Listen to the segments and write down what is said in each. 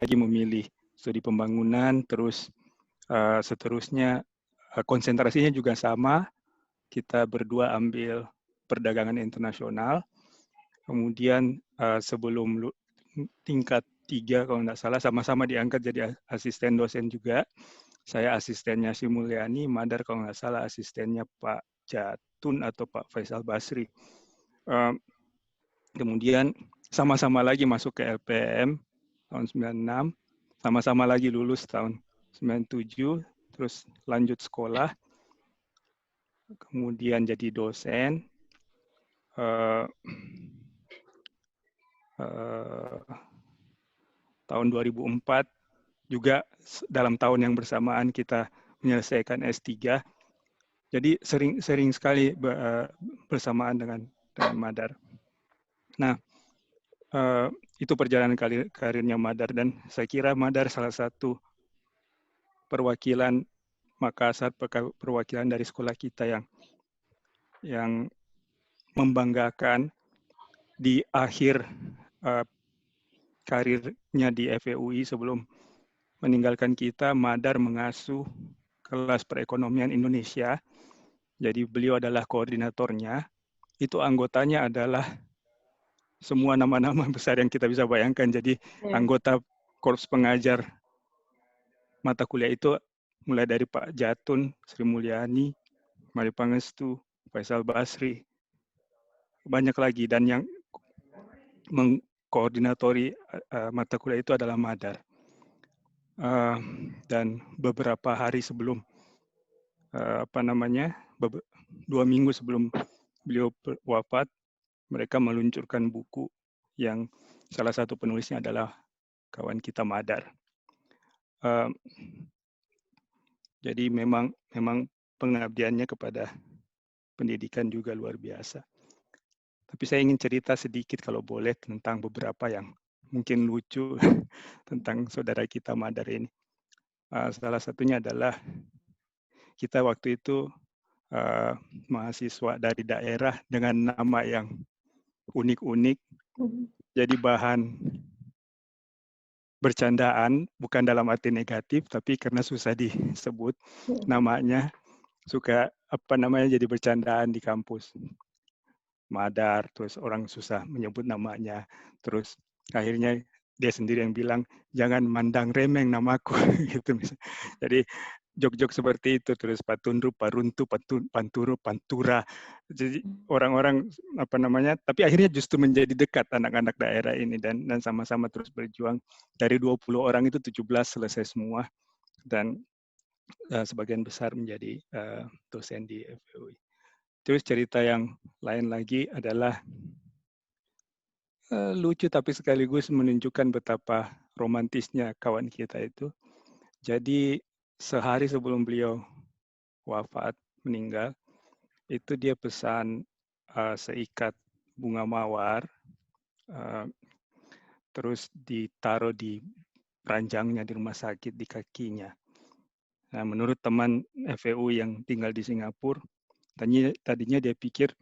lagi memilih studi pembangunan, terus seterusnya konsentrasinya juga sama. Kita berdua ambil perdagangan internasional. Kemudian sebelum tingkat 3 kalau nggak salah sama-sama diangkat jadi asisten dosen juga. Saya asistennya Sri Mulyani, Madar kalau nggak salah asistennya Pak Jatun atau Pak Faisal Basri. Kemudian sama-sama lagi masuk ke LPM tahun 96, sama-sama lagi lulus tahun 97, terus lanjut sekolah, kemudian jadi dosen. Tahun 2004 juga dalam tahun yang bersamaan kita menyelesaikan S3. Jadi sering sekali bersamaan dengan Madar. Nah, itu perjalanan karirnya Madar, dan saya kira Madar salah satu perwakilan Makassar, perwakilan dari sekolah kita yang membanggakan. Di akhir karirnya di FEUI sebelum meninggalkan kita, Madar mengasuh kelas perekonomian Indonesia. Jadi beliau adalah koordinatornya. Itu anggotanya adalah semua nama-nama besar yang kita bisa bayangkan. Jadi anggota korps pengajar mata kuliah itu mulai dari Pak Jatun, Sri Mulyani, Mari Pangestu, Faisal Basri, banyak lagi. Dan yang mengkoordinatori mata kuliah itu adalah Madar. Dan beberapa hari sebelum 2 minggu sebelum beliau wafat, mereka meluncurkan buku yang salah satu penulisnya adalah kawan kita Madar. Jadi memang pengabdiannya kepada pendidikan juga luar biasa. Tapi saya ingin cerita sedikit kalau boleh tentang beberapa yang mungkin lucu tentang saudara kita Madar ini. Salah satunya adalah kita waktu itu mahasiswa dari daerah dengan nama yang unik-unik, jadi bahan bercandaan, bukan dalam arti negatif, tapi karena susah disebut namanya, suka jadi bercandaan di kampus. Madar, terus orang susah menyebut namanya, terus akhirnya dia sendiri yang bilang, jangan mandang remeng namaku, gitu misalnya. Jadi jok-jok seperti itu, terus Patunru, Paruntu, Panturu, Pantura. Jadi orang-orang tapi akhirnya justru menjadi dekat anak-anak daerah ini dan sama-sama terus berjuang. Dari 20 orang itu 17 selesai semua, dan sebagian besar menjadi dosen di FEUI. Terus cerita yang lain lagi adalah lucu tapi sekaligus menunjukkan betapa romantisnya kawan kita itu. Jadi sehari sebelum beliau wafat, meninggal, itu dia pesan seikat bunga mawar, terus ditaruh di ranjangnya di rumah sakit di kakinya. Nah, menurut teman FEU yang tinggal di Singapura, tadinya dia pikir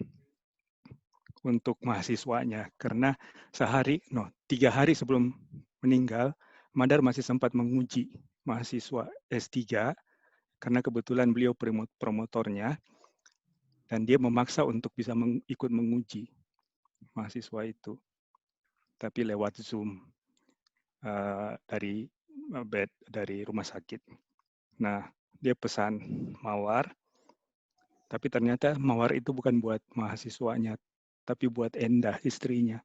untuk mahasiswanya, karena 3 hari sebelum meninggal, Madar masih sempat menguji mahasiswa S3, karena kebetulan beliau promotornya, dan dia memaksa untuk bisa ikut menguji mahasiswa itu, tapi lewat Zoom dari rumah sakit. Nah, dia pesan mawar, tapi ternyata mawar itu bukan buat mahasiswanya, tapi buat Endah, istrinya.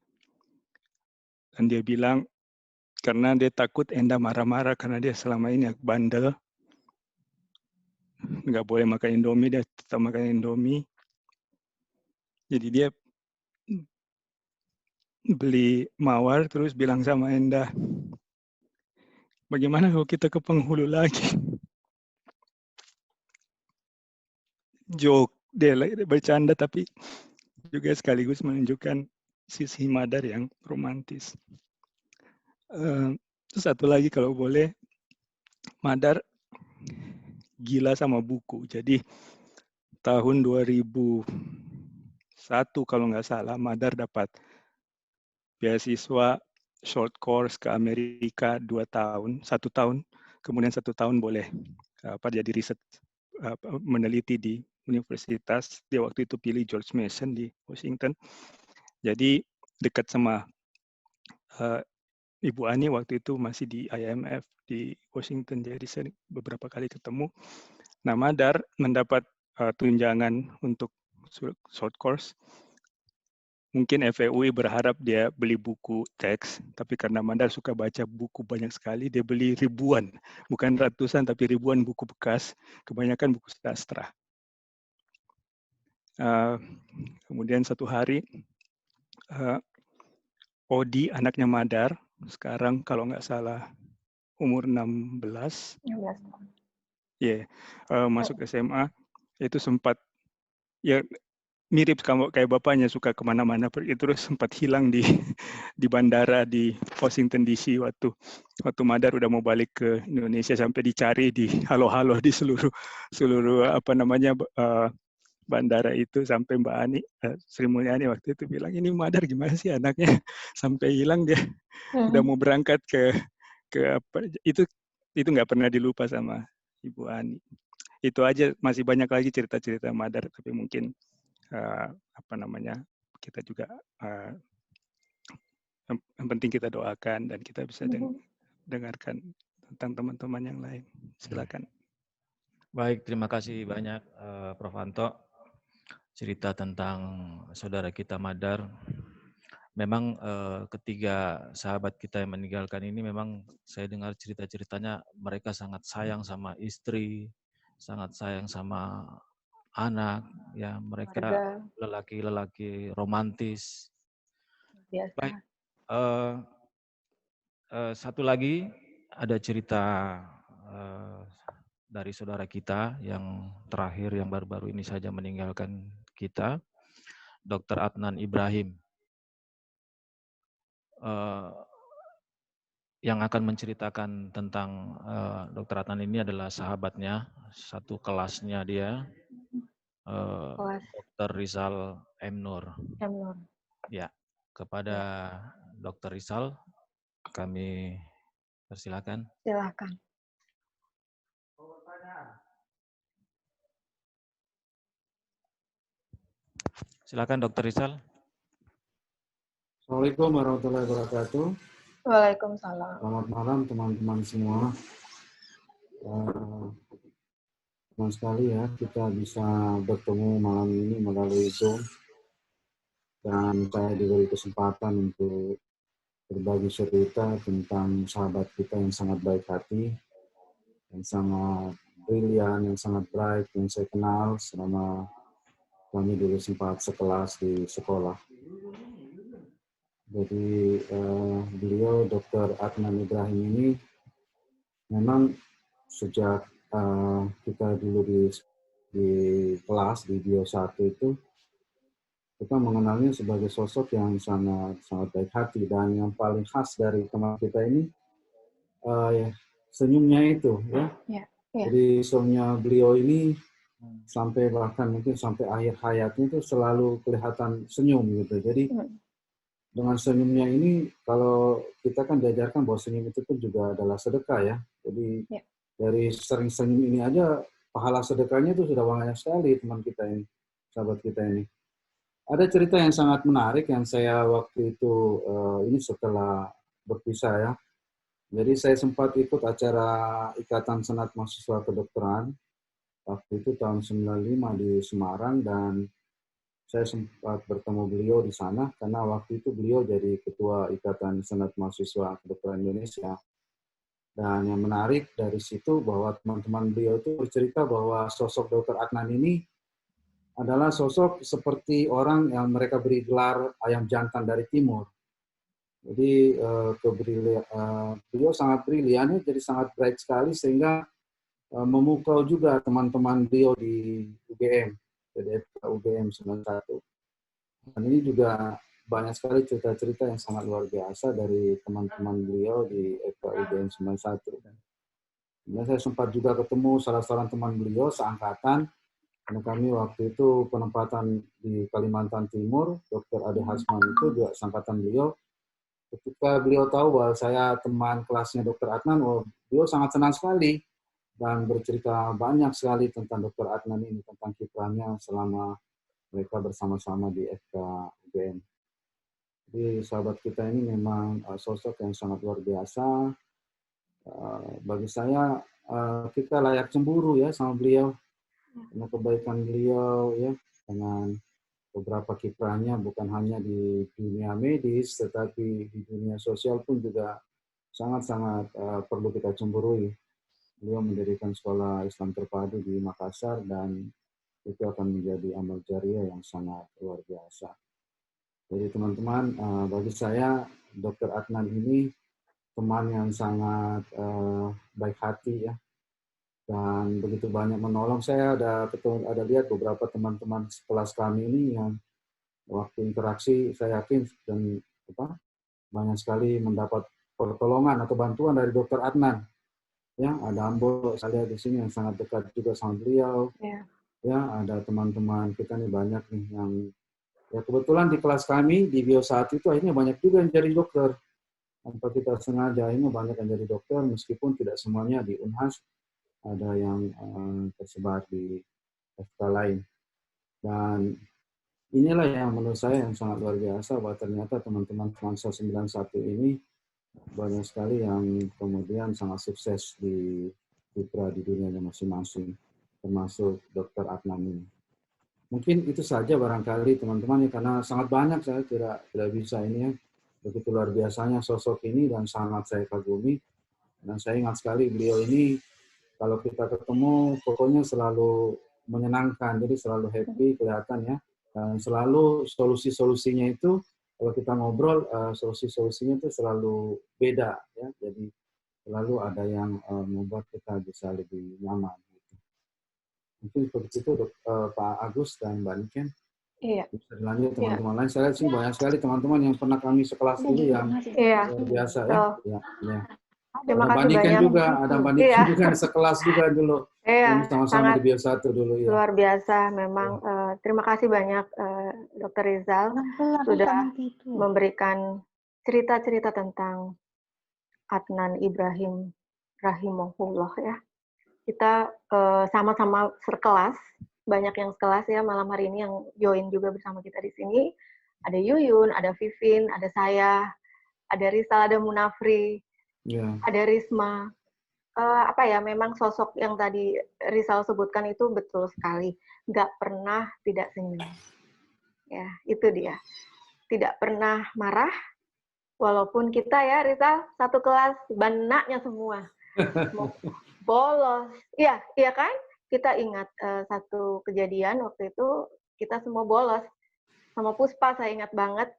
Dan dia bilang, karena dia takut Endah marah-marah karena dia selama ini bandel, nggak boleh makan Indomie, dia tetap makan Indomie. Jadi dia beli mawar terus bilang sama Endah, bagaimana kalau kita ke penghulu lagi? Joke, dia bercanda tapi juga sekaligus menunjukkan sisi Madar yang romantis. Terus satu lagi kalau boleh, Madar gila sama buku. Jadi tahun 2001 kalau nggak salah, Madar dapat beasiswa short course ke Amerika 2 tahun, 1 tahun, kemudian 1 tahun boleh jadi riset meneliti di universitas. Dia waktu itu pilih George Mason di Washington. Jadi dekat sama Ibu Ani waktu itu masih di IMF di Washington. Jadi saya beberapa kali ketemu. Nah, Madar mendapat tunjangan untuk short course. Mungkin FEUI berharap dia beli buku teks, tapi karena Madar suka baca buku banyak sekali, dia beli ribuan, bukan ratusan, tapi ribuan buku bekas, kebanyakan buku sastra. Kemudian satu hari, Odi, anaknya Madar, sekarang kalau nggak salah umur 16, masuk SMA, itu sempat, ya mirip kayak bapaknya, suka kemana-mana, terus sempat hilang di bandara di Washington DC waktu Madar udah mau balik ke Indonesia, sampai dicari di halo-halo di seluruh bandara itu, sampai Mbak Ani, Sri Mulyani waktu itu bilang, ini Madar gimana sih anaknya sampai hilang, dia udah mau berangkat ke apa, itu nggak pernah dilupa sama Ibu Ani. Itu aja, masih banyak lagi cerita-cerita Madar, tapi mungkin kita juga yang penting kita doakan dan kita bisa dengarkan tentang teman-teman yang lain. Silakan. Baik, terima kasih banyak Prof. Anto. Cerita tentang saudara kita Madar. Memang ketiga sahabat kita yang meninggalkan ini, memang saya dengar cerita-ceritanya mereka sangat sayang sama istri, sangat sayang sama anak, ya mereka lelaki-lelaki romantis. Biasa. Baik, satu lagi ada cerita dari saudara kita yang terakhir, yang baru-baru ini saja meninggalkan kita, Dr. Adnan Ibrahim. Yang akan menceritakan tentang Dr. Adnan ini adalah sahabatnya, satu kelasnya dia, Dr. Rizal M. Nur. Ya, kepada Dr. Rizal kami persilakan. Silakan. Silakan Dr. Rizal. Assalamualaikum warahmatullahi wabarakatuh. Waalaikumsalam. Selamat malam teman-teman semua. Senang sekali ya kita bisa bertemu malam ini melalui Zoom. Dan saya diberi kesempatan untuk berbagi cerita tentang sahabat kita yang sangat baik hati, yang sangat brilian, yang sangat bright, yang saya kenal selama kami dulu sempat sekelas di sekolah. Jadi beliau Dr. Adnan Ibrahim ini memang sejak kita dulu di kelas di Bio 1 itu, kita mengenalnya sebagai sosok yang sangat baik hati, dan yang paling khas dari teman kita ini senyumnya itu ya. Jadi senyumnya beliau ini bahkan mungkin sampai akhir hayatnya itu selalu kelihatan senyum gitu. Jadi dengan senyumnya ini, kalau kita kan diajarkan bahwa senyum itu pun juga adalah sedekah ya. Jadi dari sering senyum ini aja, pahala sedekahnya itu sudah banyak sekali teman kita ini, sahabat kita ini. Ada cerita yang sangat menarik yang saya waktu itu, ini setelah berpisah ya. Jadi saya sempat ikut acara Ikatan Senat Mahasiswa Kedokteran, waktu itu tahun 95 di Semarang, dan saya sempat bertemu beliau di sana karena waktu itu beliau jadi Ketua Ikatan Senat Mahasiswa Kedokteran Indonesia. Dan yang menarik dari situ bahwa teman-teman beliau itu bercerita bahwa sosok Dr. Adnan ini adalah sosok seperti orang yang mereka beri gelar ayam jantan dari timur. Jadi beliau sangat brilian, jadi sangat bright sekali sehingga memukau juga teman-teman beliau di UGM. Jadi UGM 91. Dan ini juga banyak sekali cerita-cerita yang sangat luar biasa dari teman-teman beliau di UGM 91. Dan saya sempat juga ketemu salah seorang teman beliau seangkatan, karena kami waktu itu penempatan di Kalimantan Timur, Dr. Ade Hasman itu juga seangkatan beliau. ketika beliau tahu bahwa saya teman kelasnya Dr. Adnan, beliau sangat senang sekali dan bercerita banyak sekali tentang Dr. Adnan ini, tentang kiprahnya selama mereka bersama-sama di FK UGM. Jadi sahabat kita ini memang sosok yang sangat luar biasa. Bagi saya kita layak cemburu ya sama beliau, karena kebaikan beliau ya, dengan beberapa kiprahnya bukan hanya di dunia medis, tetapi di dunia sosial pun juga sangat-sangat perlu kita cemburui. Beliau mendirikan sekolah Islam terpadu di Makassar dan itu akan menjadi amal jariah yang sangat luar biasa. Jadi teman-teman, bagi saya Dr. Adnan ini teman yang sangat baik hati ya, dan begitu banyak menolong. Saya ada lihat beberapa teman-teman sekelas kami ini yang waktu interaksi saya yakin dan banyak sekali mendapat pertolongan atau bantuan dari Dr. Adnan. Ya, ada Ambo saya lihat di sini yang sangat dekat juga sama beliau. Ya, ada teman-teman kita nih banyak nih yang ya kebetulan di kelas kami di Bio 1 itu akhirnya banyak juga yang jadi dokter. Tanpa kita sengaja ini banyak yang jadi dokter meskipun tidak semuanya di Unhas, ada yang tersebar di FK lain. Dan inilah yang menurut saya yang sangat luar biasa, bahwa ternyata teman-teman Mansa 91 ini banyak sekali yang kemudian sangat sukses di dunianya masing-masing, termasuk Dr. Adnan ini. Mungkin itu saja barangkali teman-teman, karena sangat banyak saya tidak bisa ini ya. Begitu luar biasanya sosok ini dan sangat saya kagumi. Dan saya ingat sekali beliau ini kalau kita ketemu pokoknya selalu menyenangkan, jadi selalu happy kelihatan ya. Dan selalu solusi-solusinya itu kalau kita ngobrol solusi-solusinya itu selalu beda ya. Jadi selalu ada yang membuat kita bisa lebih nyaman. Gitu. Mungkin seperti itu Pak Agus dan Mbak Niken. Iya. Bisa dilanjut teman-teman lain. Saya lihat sih banyak sekali teman-teman yang pernah kami sekelas dulu yang luar biasa ya. Ya. Terima ada kasih banyak. Juga, ada Mbak Niken juga sekelas juga dulu. Iya, sama-sama di Bio 1 dulu ya. Luar biasa memang. Terima kasih banyak Dr. Rizal sudah memberikan cerita-cerita tentang Adnan Ibrahim rahimahullah ya. Kita sama-sama sekelas, banyak yang sekelas ya malam hari ini yang join juga bersama kita di sini. Ada Yuyun, ada Vivin, ada saya, ada Rizal, ada Munafri, ada Risma. Memang sosok yang tadi Rizal sebutkan itu betul sekali. Nggak pernah tidak senyum. Ya, itu dia. Tidak pernah marah, walaupun kita ya Rizal, satu kelas, banaknya semua. Bolos. Iya kan? Kita ingat satu kejadian waktu itu, kita semua bolos. Sama Puspa, saya ingat banget.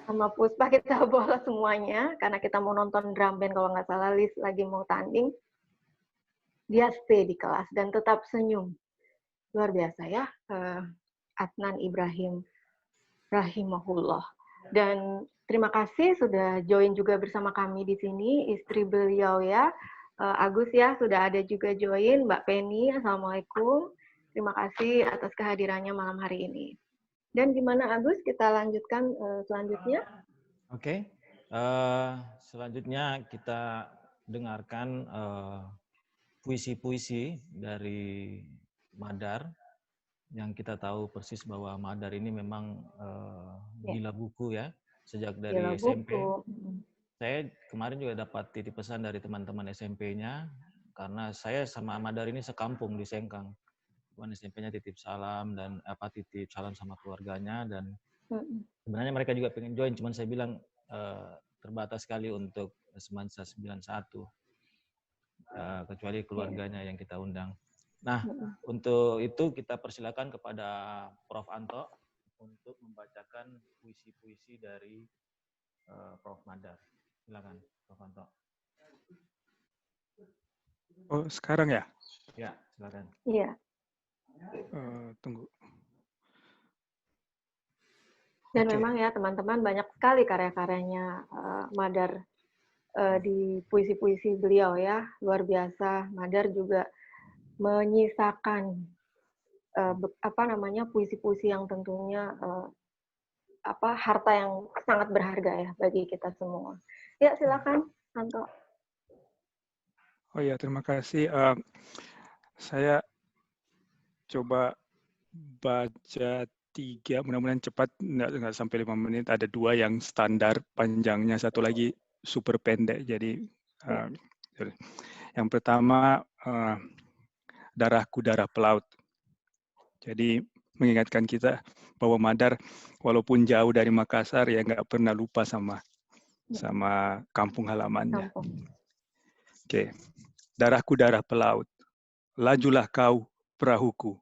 Sama Puspa kita bolos semuanya karena kita mau nonton drum band kalau nggak salah, Liz lagi mau tanding. Dia stay di kelas dan tetap senyum. Luar biasa ya, Adnan Ibrahim rahimahullah. Dan terima kasih sudah join juga bersama kami di sini, istri beliau ya, Agus ya, sudah ada juga join, Mbak Penny, Assalamualaikum. Terima kasih atas kehadirannya malam hari ini. Dan gimana Agus, kita lanjutkan selanjutnya? Oke. Selanjutnya kita dengarkan puisi-puisi dari Madar, yang kita tahu persis bahwa Madar ini memang gila buku ya, sejak dari gila SMP. Buku. Saya kemarin juga dapat titip pesan dari teman-teman SMP-nya, karena saya sama Madar ini sekampung di Sengkang. SMP-nya titip salam dan titip salam sama keluarganya, dan sebenarnya mereka juga pengen join, cuman saya bilang terbatas sekali untuk Semansa 91, kecuali keluarganya yang kita undang. Nah, untuk itu kita persilakan kepada Prof. Anto untuk membacakan puisi-puisi dari Prof. Madar. Silakan, Prof. Anto. Oh, sekarang ya? Ya, silakan. Iya. Tunggu. Dan memang ya teman-teman banyak sekali karya-karyanya Madar di puisi-puisi beliau ya, luar biasa. Madar juga menyisakan puisi-puisi yang tentunya harta yang sangat berharga ya bagi kita semua. Ya, silakan Anto. Oh ya, terima kasih. Saya coba baca 3, mudah-mudahan cepat, nggak sampai 5 menit. Ada 2 yang standar panjangnya, satu lagi super pendek. Jadi yang pertama, darahku darah pelaut. Jadi mengingatkan kita bahwa Madar walaupun jauh dari Makassar ya nggak pernah lupa sama kampung halamannya. Oke. Darahku darah pelaut. Lajulah kau perahuku.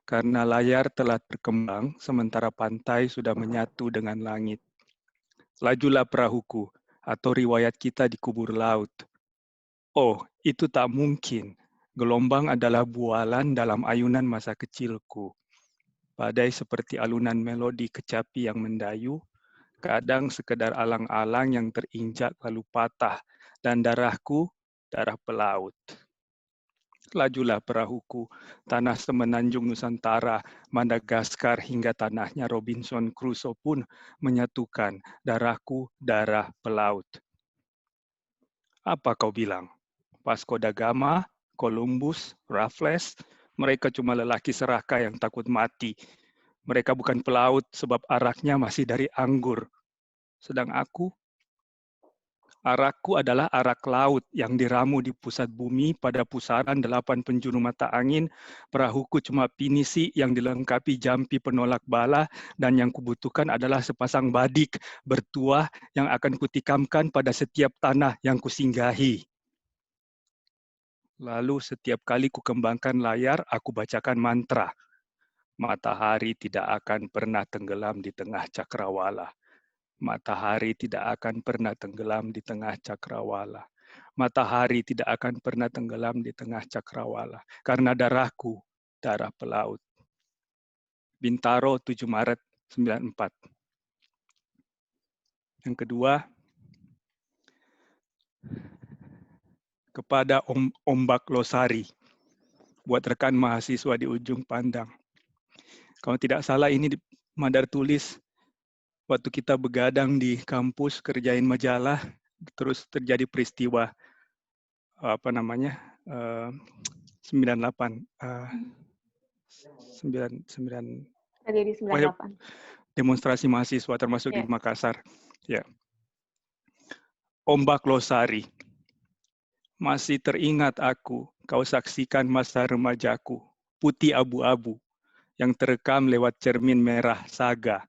Karena layar telah berkembang, sementara pantai sudah menyatu dengan langit. Lajulah perahuku, atau riwayat kita dikubur laut. Oh, itu tak mungkin. Gelombang adalah bualan dalam ayunan masa kecilku. Badai seperti alunan melodi kecapi yang mendayu, kadang sekedar alang-alang yang terinjak lalu patah, dan darahku, darah pelaut. Lajulah perahuku, tanah semenanjung Nusantara, Madagaskar hingga tanahnya Robinson Crusoe pun menyatukan darahku, darah pelaut. Apa kau bilang? Vasco da Gama, Columbus, Raffles, mereka cuma lelaki serakah yang takut mati. Mereka bukan pelaut sebab araknya masih dari anggur. Sedang aku, arakku adalah arak laut yang diramu di pusat bumi pada pusaran 8 penjuru mata angin. Perahuku cuma pinisi yang dilengkapi jampi penolak bala, dan yang kubutuhkan adalah sepasang badik bertuah yang akan kutikamkan pada setiap tanah yang kusinggahi. Lalu setiap kali kukembangkan layar, aku bacakan mantra. Matahari tidak akan pernah tenggelam di tengah cakrawala. Matahari tidak akan pernah tenggelam di tengah cakrawala. Matahari tidak akan pernah tenggelam di tengah cakrawala. Karena darahku, darah pelaut. Bintaro 7 Maret 94. Yang kedua, kepada Ombak Losari, buat rekan mahasiswa di ujung pandang. Kalau tidak salah ini Madar tulis waktu kita begadang di kampus kerjain majalah, terus terjadi peristiwa 98 Terjadi 98. Demonstrasi mahasiswa termasuk di Makassar. Ya. Ombak Losari. Masih teringat aku, kau saksikan masa remajaku, putih abu-abu, yang terekam lewat cermin merah saga.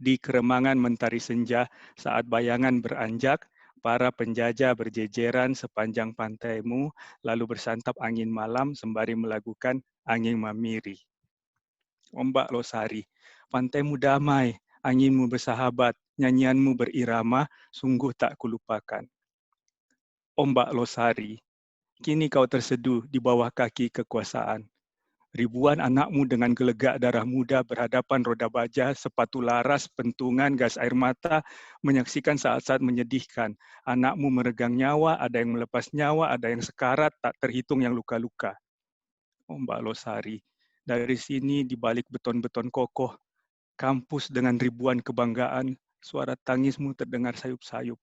Di keremangan mentari senja saat bayangan beranjak, para penjajah berjejeran sepanjang pantaimu, lalu bersantap angin malam sembari melakukan angin mamiri. Ombak Losari, pantaimu damai, anginmu bersahabat, nyanyianmu berirama, sungguh tak kulupakan. Ombak Losari, kini kau terseduh di bawah kaki kekuasaan. Ribuan anakmu dengan gelegak darah muda berhadapan roda baja, sepatu laras, pentungan, gas air mata, menyaksikan saat-saat menyedihkan. Anakmu meregang nyawa, ada yang melepas nyawa, ada yang sekarat, tak terhitung yang luka-luka. Ombak Losari, dari sini di balik beton-beton kokoh, kampus dengan ribuan kebanggaan, suara tangismu terdengar sayup-sayup.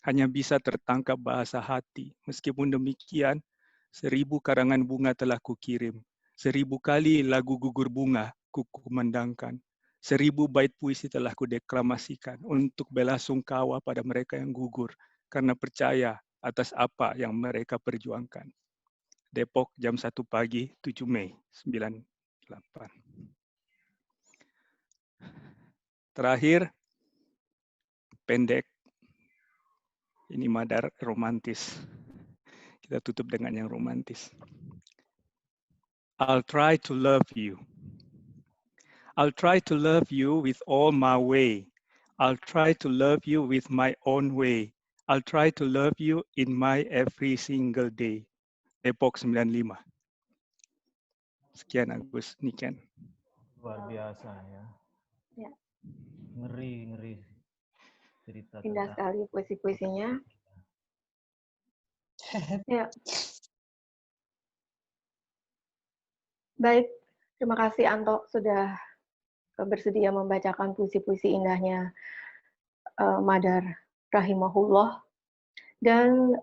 Hanya bisa tertangkap bahasa hati. Meskipun demikian, 1000 karangan bunga telah kukirim. 1000 kali lagu gugur bunga kumandangkan. 1000 bait puisi telah kudeklamasikan untuk bela sungkawa pada mereka yang gugur karena percaya atas apa yang mereka perjuangkan. Depok, jam 1 pagi, 7 Mei 98. Terakhir, pendek. Ini Madar romantis. Kita tutup dengan yang romantis. I'll try to love you. I'll try to love you with all my way. I'll try to love you with my own way. I'll try to love you in my every single day. Depok 95. Sekian Agus Niken. Luar biasa ya. Ya. Ngeri cerita. Indah sekali puisi-puisinya. Ya. Baik, terima kasih Anto sudah bersedia membacakan puisi-puisi indahnya Madar rahimahullah. Dan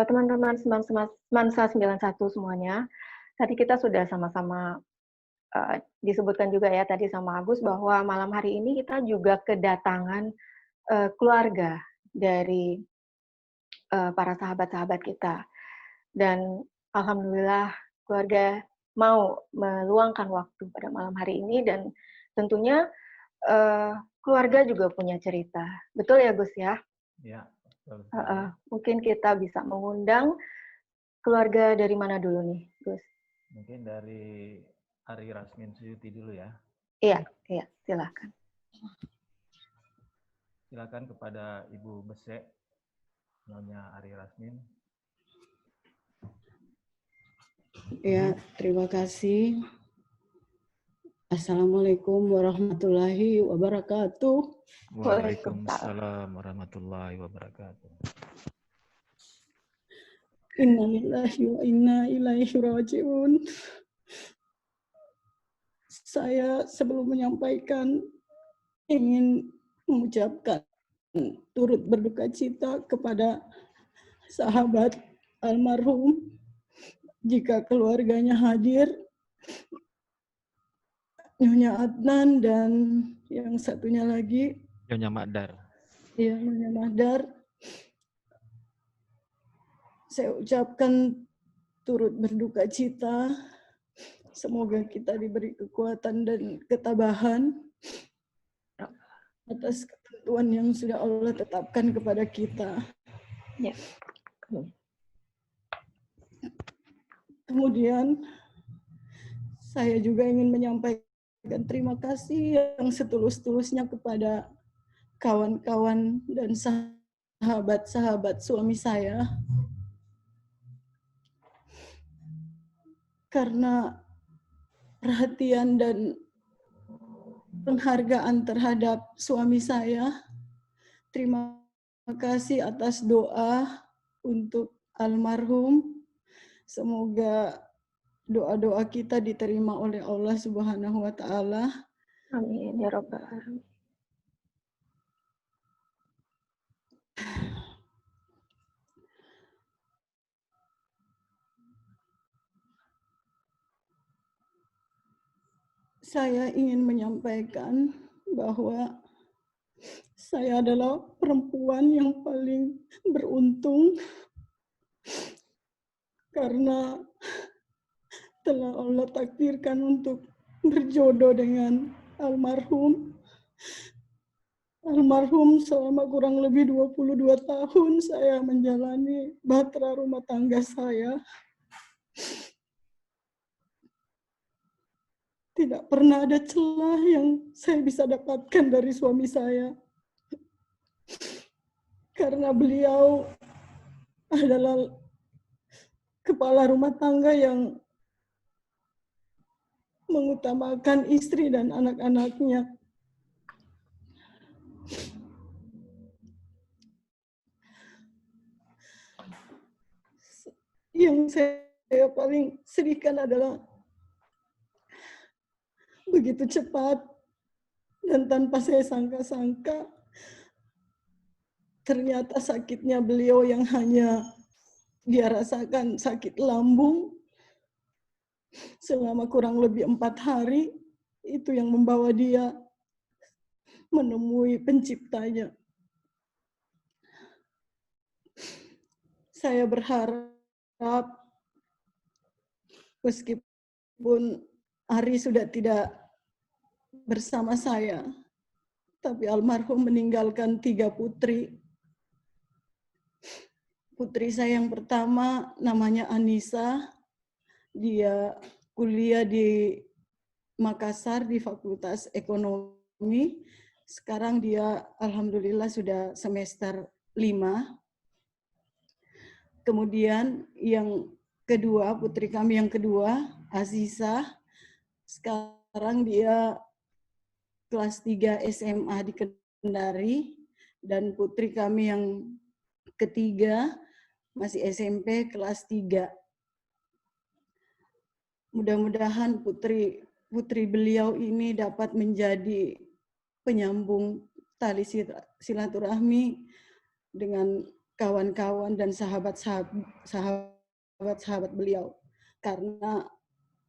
teman-teman Semansa 91 semuanya, tadi kita sudah sama-sama disebutkan juga ya tadi sama Agus bahwa malam hari ini kita juga kedatangan keluarga dari para sahabat-sahabat kita. Dan alhamdulillah keluarga mau meluangkan waktu pada malam hari ini, dan tentunya keluarga juga punya cerita. Betul ya Gus ya? Ya. Mungkin kita bisa mengundang keluarga dari mana dulu nih, Gus? Mungkin dari Ari Rasmin Suyuti dulu ya. Iya, silakan. Silakan kepada Ibu Besek, Nyonya Ari Rasmin. Ya, terima kasih. Assalamualaikum warahmatullahi wabarakatuh. Waalaikumsalam warahmatullahi wabarakatuh. Innalillahi wa inna ilaihi raji'un. Saya sebelum menyampaikan ingin mengucapkan turut berduka cita kepada sahabat almarhum, jika keluarganya hadir, Nyonya Adnan dan yang satunya lagi Nyonya Madar. Ya, Nyonya Madar. Saya ucapkan turut berduka cita. Semoga kita diberi kekuatan dan ketabahan atas ketentuan yang sudah Allah tetapkan kepada kita. Ya. Kemudian saya juga ingin menyampaikan terima kasih yang setulus-tulusnya kepada kawan-kawan dan sahabat-sahabat suami saya, karena perhatian dan penghargaan terhadap suami saya. Terima kasih atas doa untuk almarhum. Semoga doa-doa kita diterima oleh Allah Subhanahu wa Ta'ala. Amin ya Rabbal alamin. Saya ingin menyampaikan bahwa saya adalah perempuan yang paling beruntung karena telah Allah takdirkan untuk berjodoh dengan almarhum. Almarhum selama kurang lebih 22 tahun saya menjalani bahtera rumah tangga saya. Tidak pernah ada celah yang saya bisa dapatkan dari suami saya. Karena beliau adalah kepala rumah tangga yang mengutamakan istri dan anak-anaknya. Yang saya paling sedihkan adalah begitu cepat dan tanpa saya sangka-sangka, ternyata sakitnya beliau yang hanya dia rasakan sakit lambung selama kurang lebih 4 hari, itu yang membawa dia menemui penciptanya. Saya berharap meskipun Ari sudah tidak bersama saya, tapi almarhum meninggalkan 3 putri. Putri saya yang pertama namanya Anissa, dia kuliah di Makassar di Fakultas Ekonomi. Sekarang dia alhamdulillah sudah semester 5. Kemudian yang kedua, putri kami yang kedua, Aziza, sekarang dia kelas 3 SMA di Kendari, dan putri kami yang ketiga masih SMP kelas 3. Mudah-mudahan putri putri beliau ini dapat menjadi penyambung tali silaturahmi dengan kawan-kawan dan sahabat-sahabat beliau. Karena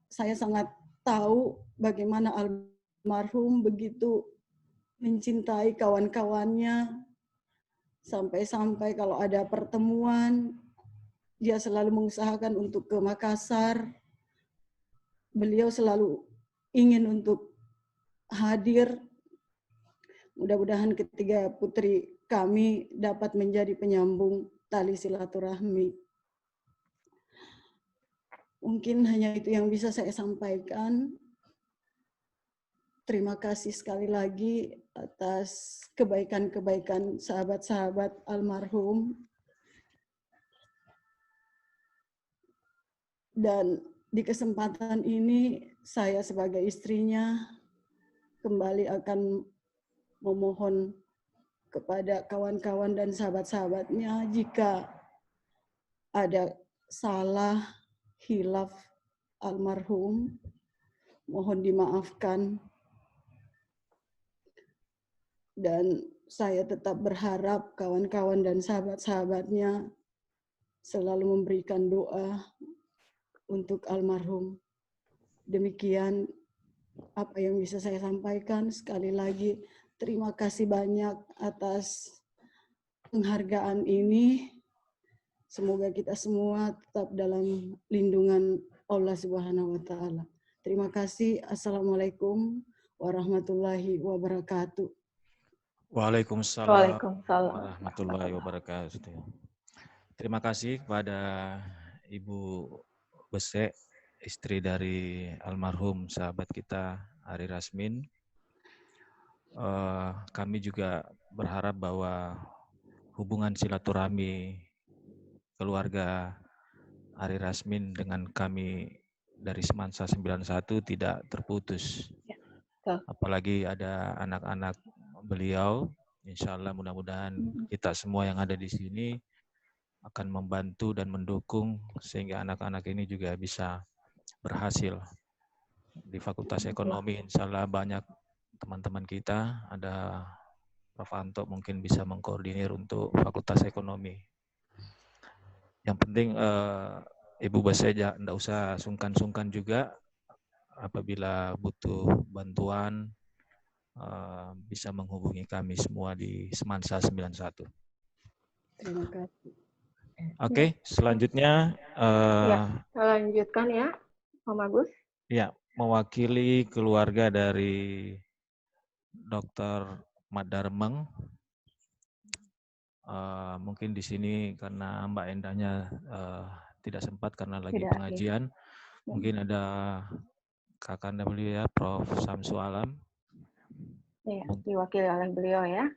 saya sangat tahu bagaimana almarhum begitu mencintai kawan-kawannya, sampai-sampai kalau ada pertemuan, dia selalu mengusahakan untuk ke Makassar. Beliau selalu ingin untuk hadir. Mudah-mudahan ketiga putri kami dapat menjadi penyambung tali silaturahmi. Mungkin hanya itu yang bisa saya sampaikan. Terima kasih sekali lagi atas kebaikan-kebaikan sahabat-sahabat almarhum. Dan di kesempatan ini saya sebagai istrinya kembali akan memohon kepada kawan-kawan dan sahabat-sahabatnya jika ada salah, hilaf almarhum, mohon dimaafkan. Dan saya tetap berharap kawan-kawan dan sahabat-sahabatnya selalu memberikan doa untuk almarhum. Demikian apa yang bisa saya sampaikan. Sekali lagi, terima kasih banyak atas penghargaan ini. Semoga kita semua tetap dalam lindungan Allah Subhanahu wa Ta'ala. Terima kasih. Assalamualaikum warahmatullahi wabarakatuh. Waalaikumsalam warahmatullahi wabarakatuh. Terima kasih kepada Ibu Bese, istri dari almarhum sahabat kita Ari Rasmin. Kami juga berharap bahwa hubungan silaturahmi keluarga Ari Rasmin dengan kami dari Semansa 91 tidak terputus. Apalagi ada anak-anak beliau, insya Allah mudah-mudahan kita semua yang ada di sini akan membantu dan mendukung sehingga anak-anak ini juga bisa berhasil. Di Fakultas Ekonomi insya Allah banyak teman-teman kita, ada Prof. Anto mungkin bisa mengkoordinir untuk Fakultas Ekonomi. Yang penting Ibu Baseja tidak usah sungkan-sungkan juga apabila butuh bantuan bisa menghubungi kami semua di Semansa 91. Terima kasih. Oke, selanjutnya saya lanjutkan ya, Om Agus. Ya, mewakili keluarga dari Dr. Madarmeng. Mungkin di sini karena Mbak Endahnya tidak sempat karena lagi pengajian. Mungkin ada Kakanda beliau ya, Prof. Samsu Alam. Ya, diwakili oleh beliau ya.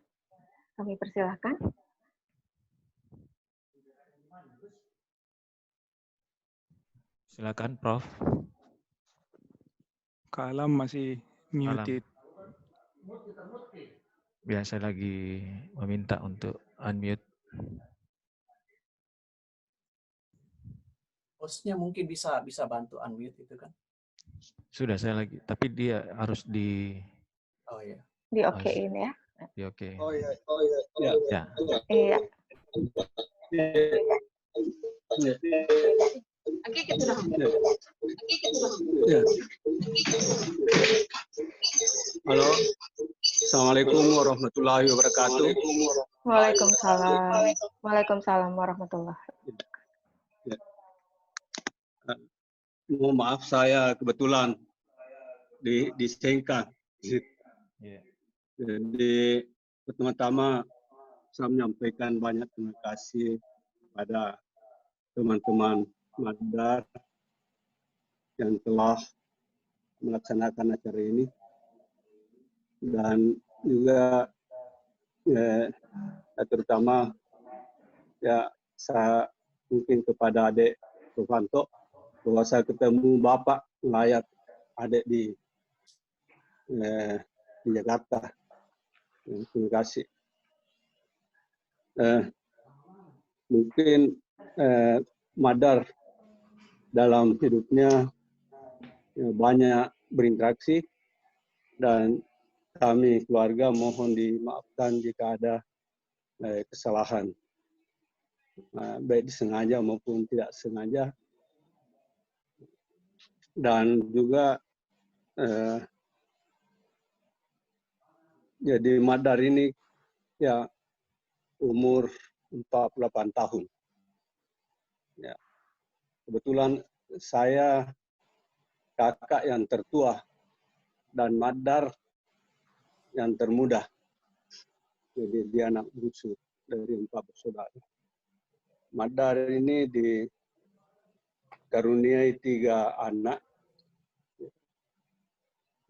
Kami persilahkan. Silakan, Prof. Kak Alam masih muted. Biasa lagi meminta untuk unmute. Hostnya mungkin bisa bantu unmute itu kan? Sudah saya lagi, tapi dia harus di. Oh iya. Di okein ya. Di oke. Oh iya. Ya. Iya. Halo, Assalamualaikum warahmatullahi wabarakatuh. Waalaikumsalam. Waalaikumsalam warahmatullahi wabarakatuh. Mohon maaf saya kebetulan di Sengkang. Jadi pertama-tama saya menyampaikan banyak terima kasih pada teman-teman Madar yang telah melaksanakan acara ini, dan juga terutama ya saya mungkin kepada adik Prof. Anto bahwa saya ketemu Bapak melayat adik di Jakarta. Terima kasih. Mungkin Madar dalam hidupnya banyak berinteraksi, dan kami keluarga mohon dimaafkan jika ada kesalahan, baik disengaja maupun tidak sengaja. Dan juga jadi Madar ini ya umur 48 tahun. Ya. Kebetulan saya kakak yang tertua dan Madar yang termuda. Jadi dia anak bungsu dari 4 bersaudara. Madar ini dikaruniai 3 anak.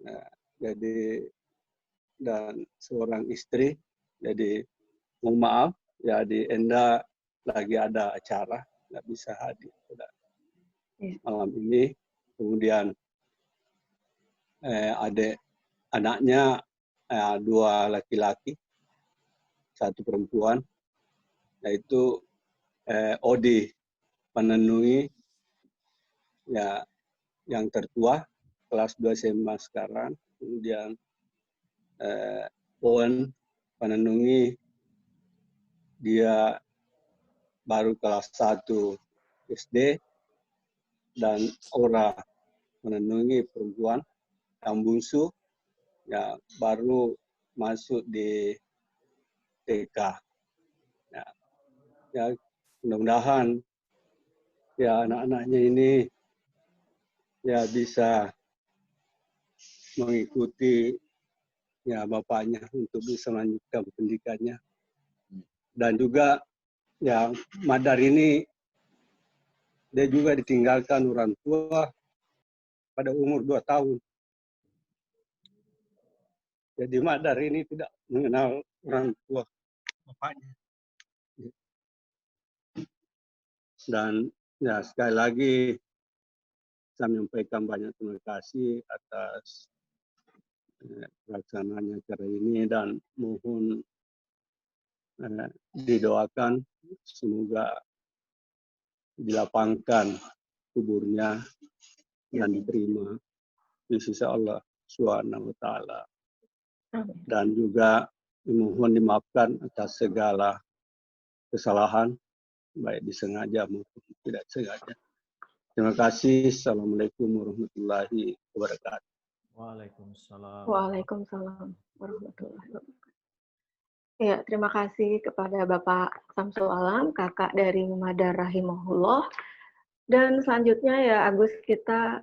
Nah, jadi dan seorang istri. Jadi mohon maaf ya di Enda lagi ada acara, nggak bisa hadir malam ini. Kemudian anaknya 2 laki-laki, 1 perempuan, yaitu Odi Panenui ya yang tertua, kelas 2 SMA sekarang. Kemudian Owen Panenui, dia baru kelas 1 SD, dan Ora Panenui perempuan yang bungsu ya baru masuk di TK. Ya mudah-mudahan ya anak-anaknya ini ya bisa mengikuti ya bapaknya untuk bisa melanjutkan pendidikannya. Dan juga ya Madar ini dia juga ditinggalkan orang tua pada umur 2 tahun. Jadi Madar ini tidak mengenal orang tua bapaknya. Dan ya sekali lagi saya menyampaikan banyak terima kasih atas pelaksanaannya acara ini, dan mohon didoakan semoga dilapangkan kuburnya dan diterima di sisi Allah Subhanahu wa taala. Dan juga mohon dimaafkan atas segala kesalahan baik disengaja maupun tidak sengaja. Terima kasih. Assalamualaikum warahmatullahi wabarakatuh. Waalaikumsalam. Waalaikumsalam warahmatullahi wabarakatuh. Ya, terima kasih kepada Bapak Samsul Alam, kakak dari Madar rahimahullah. Dan selanjutnya ya Agus, kita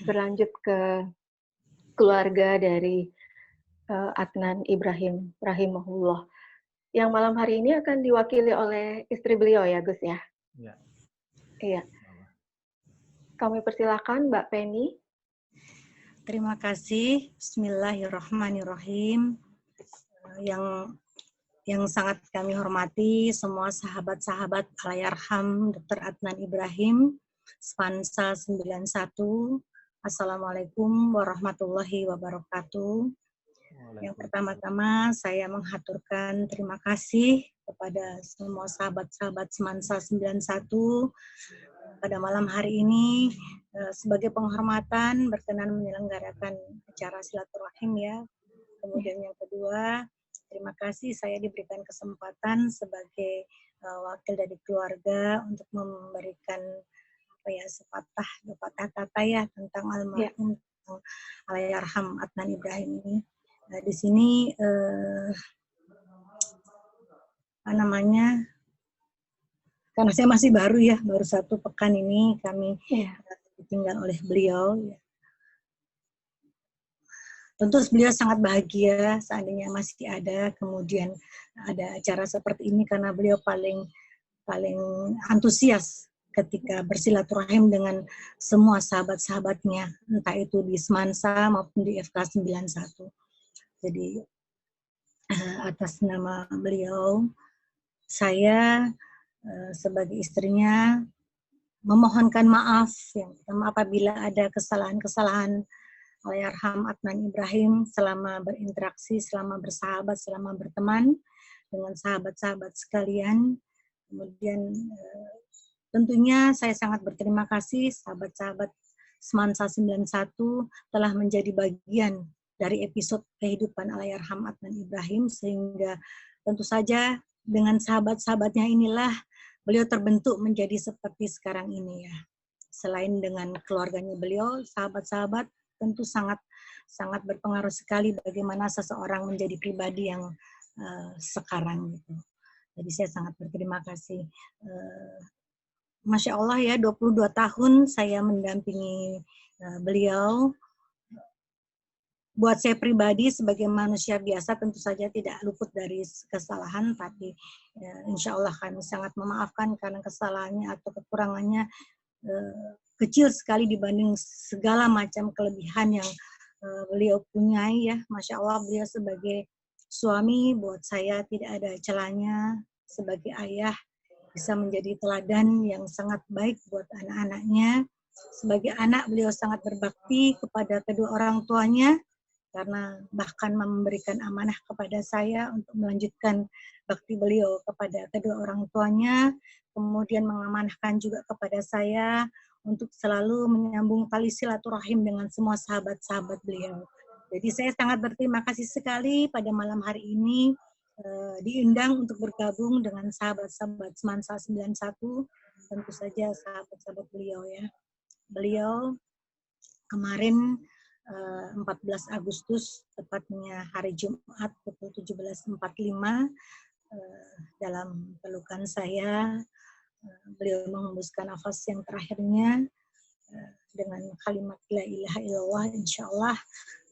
berlanjut ke keluarga dari Adnan Ibrahim rahimahullah, yang malam hari ini akan diwakili oleh istri beliau ya Gus ya. Ya. Iya. Kami persilakan Mbak Penny. Terima kasih. Bismillahirrahmanirrahim. Yang sangat kami hormati semua sahabat-sahabat Allahyarham Dr. Adnan Ibrahim, Spansa 91. Assalamualaikum warahmatullahi wabarakatuh. Yang pertama-tama saya menghaturkan terima kasih kepada semua sahabat-sahabat Semansa 91 pada malam hari ini sebagai penghormatan berkenan menyelenggarakan acara silaturahim ya. Kemudian yang kedua, terima kasih saya diberikan kesempatan sebagai wakil dari keluarga untuk memberikan sepatah kata ya tentang almarhum Allahyarham Adnan Ibrahim ini. Di sini karena saya masih baru ya, baru 1 pekan ini kami ditinggal oleh beliau. Ya. Tentu beliau sangat bahagia seandainya masih ada, kemudian ada acara seperti ini karena beliau paling antusias ketika bersilaturahim dengan semua sahabat-sahabatnya, entah itu di Semansa maupun di FK 91. Jadi atas nama beliau, saya sebagai istrinya memohonkan maaf yang pertama apabila ada kesalahan-kesalahan Allahyarham Adnan Ibrahim selama berinteraksi, selama bersahabat, selama berteman dengan sahabat-sahabat sekalian. Kemudian tentunya saya sangat berterima kasih sahabat-sahabat Semansa 91 telah menjadi bagian dari episode kehidupan Allahyarham Adnan Ibrahim, sehingga tentu saja dengan sahabat-sahabatnya inilah beliau terbentuk menjadi seperti sekarang ini ya. Selain dengan keluarganya beliau, sahabat-sahabat tentu sangat berpengaruh sekali bagaimana seseorang menjadi pribadi yang sekarang gitu. Jadi saya sangat berterima kasih. Masya Allah ya, 22 tahun saya mendampingi beliau. Buat saya pribadi sebagai manusia biasa tentu saja tidak luput dari kesalahan, tapi insya Allah kami sangat memaafkan karena kesalahannya atau kekurangannya kecil sekali dibanding segala macam kelebihan yang beliau punyai ya. Masya Allah, beliau sebagai suami buat saya tidak ada celahnya, sebagai ayah bisa menjadi teladan yang sangat baik buat anak-anaknya. Sebagai anak beliau sangat berbakti kepada kedua orang tuanya, karena bahkan memberikan amanah kepada saya untuk melanjutkan bakti beliau kepada kedua orang tuanya, kemudian mengamanahkan juga kepada saya untuk selalu menyambung tali silaturahim dengan semua sahabat-sahabat beliau. Jadi saya sangat berterima kasih sekali pada malam hari ini diundang untuk bergabung dengan sahabat-sahabat Semansa 91, tentu saja sahabat-sahabat beliau ya. Beliau kemarin 14 Agustus, tepatnya hari Jumat pukul 17.45, dalam pelukan saya, beliau menghembuskan nafas yang terakhirnya dengan kalimat la ilaha illallah. Insya Allah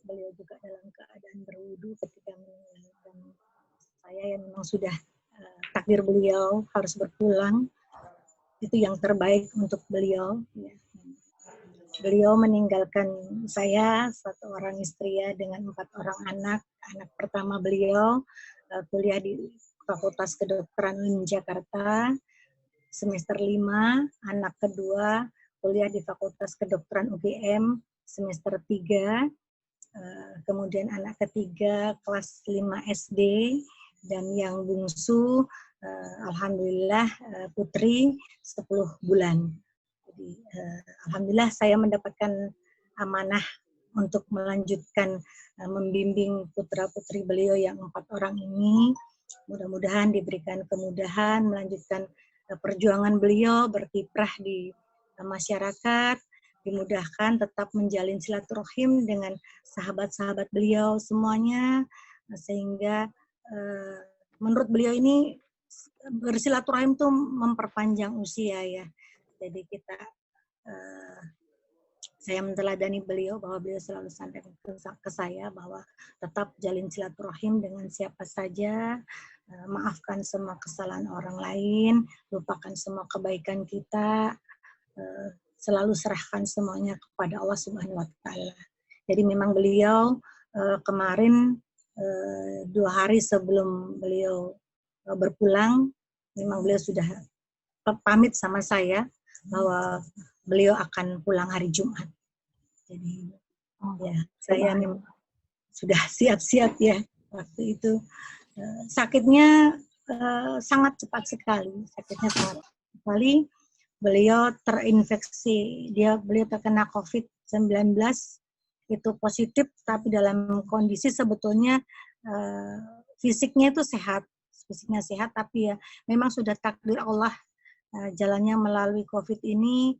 beliau juga dalam keadaan berwudu ketika meninggal. Dan saya yang memang sudah takdir beliau harus berpulang, itu yang terbaik untuk beliau ya. Beliau meninggalkan saya, satu orang istri ya, dengan 4 orang anak. Anak pertama beliau kuliah di Fakultas Kedokteran UIN Jakarta, semester 5. Anak kedua kuliah di Fakultas Kedokteran UGM, semester 3. Kemudian anak ketiga kelas 5 SD. Dan yang bungsu, alhamdulillah putri 10 bulan. Jadi, alhamdulillah saya mendapatkan amanah untuk melanjutkan membimbing putra-putri beliau yang 4 orang ini. Mudah-mudahan diberikan kemudahan melanjutkan perjuangan beliau berkiprah di masyarakat, dimudahkan tetap menjalin silaturahim dengan sahabat-sahabat beliau semuanya, sehingga menurut beliau ini bersilaturahim itu memperpanjang usia ya. Jadi saya menteladani beliau bahwa beliau selalu sampaikan ke saya bahwa tetap jalin silaturahim dengan siapa saja, maafkan semua kesalahan orang lain, lupakan semua kebaikan kita, selalu serahkan semuanya kepada Allah Subhanahu wa Ta'ala. Jadi memang beliau kemarin 2 hari sebelum beliau berpulang, memang beliau sudah pamit sama saya bahwa beliau akan pulang hari Jumat. Jadi ya saya memang sudah siap-siap ya waktu itu. Sakitnya sangat cepat sekali. Beliau terinfeksi, beliau terkena COVID-19, itu positif, tapi dalam kondisi sebetulnya fisiknya itu sehat, tapi ya memang sudah takdir Allah. Jalannya melalui COVID ini,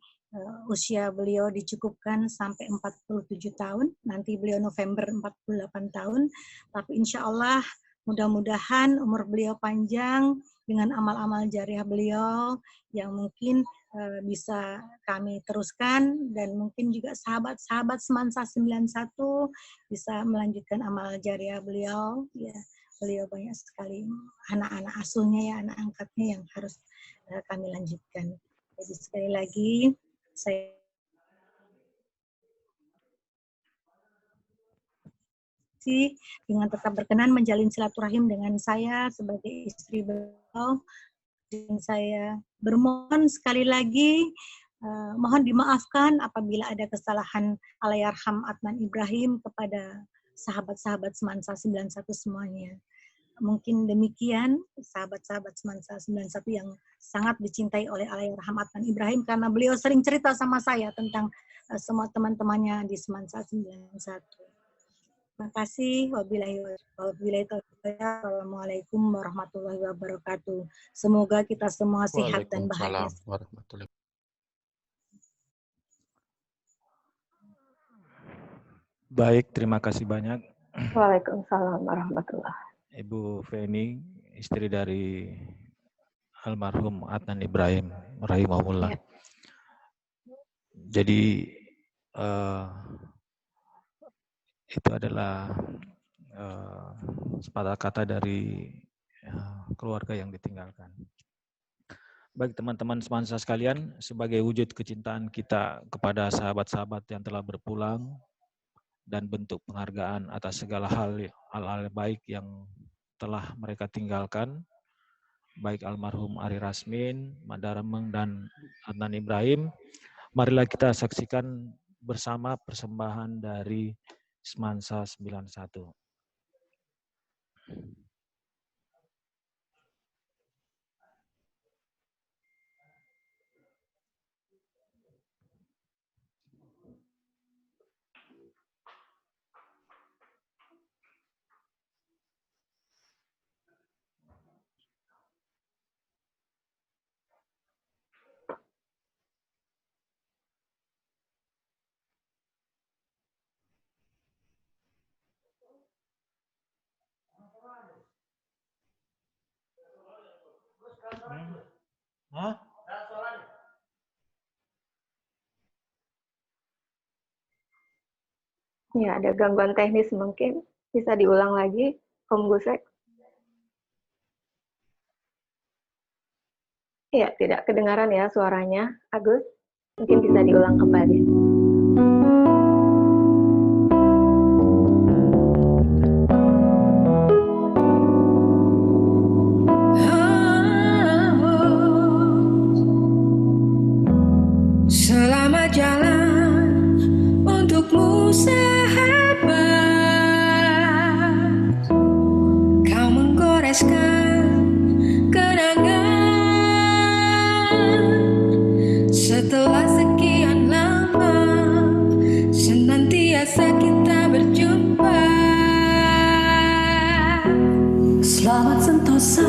usia beliau dicukupkan sampai 47 tahun, nanti beliau November 48 tahun, tapi insya Allah mudah-mudahan umur beliau panjang dengan amal-amal jariah beliau yang mungkin bisa kami teruskan, dan mungkin juga sahabat-sahabat Semansa 91 bisa melanjutkan amal jariah beliau. Ya, beliau banyak sekali anak-anak asuhnya ya, anak angkatnya yang harus kami lanjutkan. Jadi sekali lagi saya dengan tetap berkenan menjalin silaturahim dengan saya sebagai istri beliau, dan saya bermohon sekali lagi mohon dimaafkan apabila ada kesalahan Allahyarham Adnan Ibrahim kepada sahabat-sahabat Semansa 91 semuanya. Mungkin demikian sahabat-sahabat Semansa 91 yang sangat dicintai oleh Allahyarham Adnan Ibrahim, karena beliau sering cerita sama saya tentang semua teman-temannya di Semansa 91. Terima kasih. Wabillahi taufiq. Assalamualaikum warahmatullahi wabarakatuh. Semoga kita semua sehat dan bahagia. Waalaikumsalam warahmatullahi wabarakatuh. Baik, terima kasih banyak. Waalaikumsalam warahmatullahi. Ibu Feni, istri dari almarhum Adnan Ibrahim rahimahullah. Ya. Jadi itu adalah sepatah kata dari keluarga yang ditinggalkan. Baik teman-teman Semansa sekalian, sebagai wujud kecintaan kita kepada sahabat-sahabat yang telah berpulang dan bentuk penghargaan atas segala hal baik yang telah mereka tinggalkan, baik almarhum Ari Rasmin, Mada Remeng, dan Adnan Ibrahim, marilah kita saksikan bersama persembahan dari Semansa 91. Hah? Ya, ada gangguan teknis mungkin. Bisa diulang lagi, Om Gusek? Iya, tidak kedengaran ya suaranya. Agus, mungkin bisa diulang kembali. Selamat jalan untukmu sahabat, kau menggoreskan kenangan setelah sekian lama, senantiasa kita berjumpa. Selamat sentosa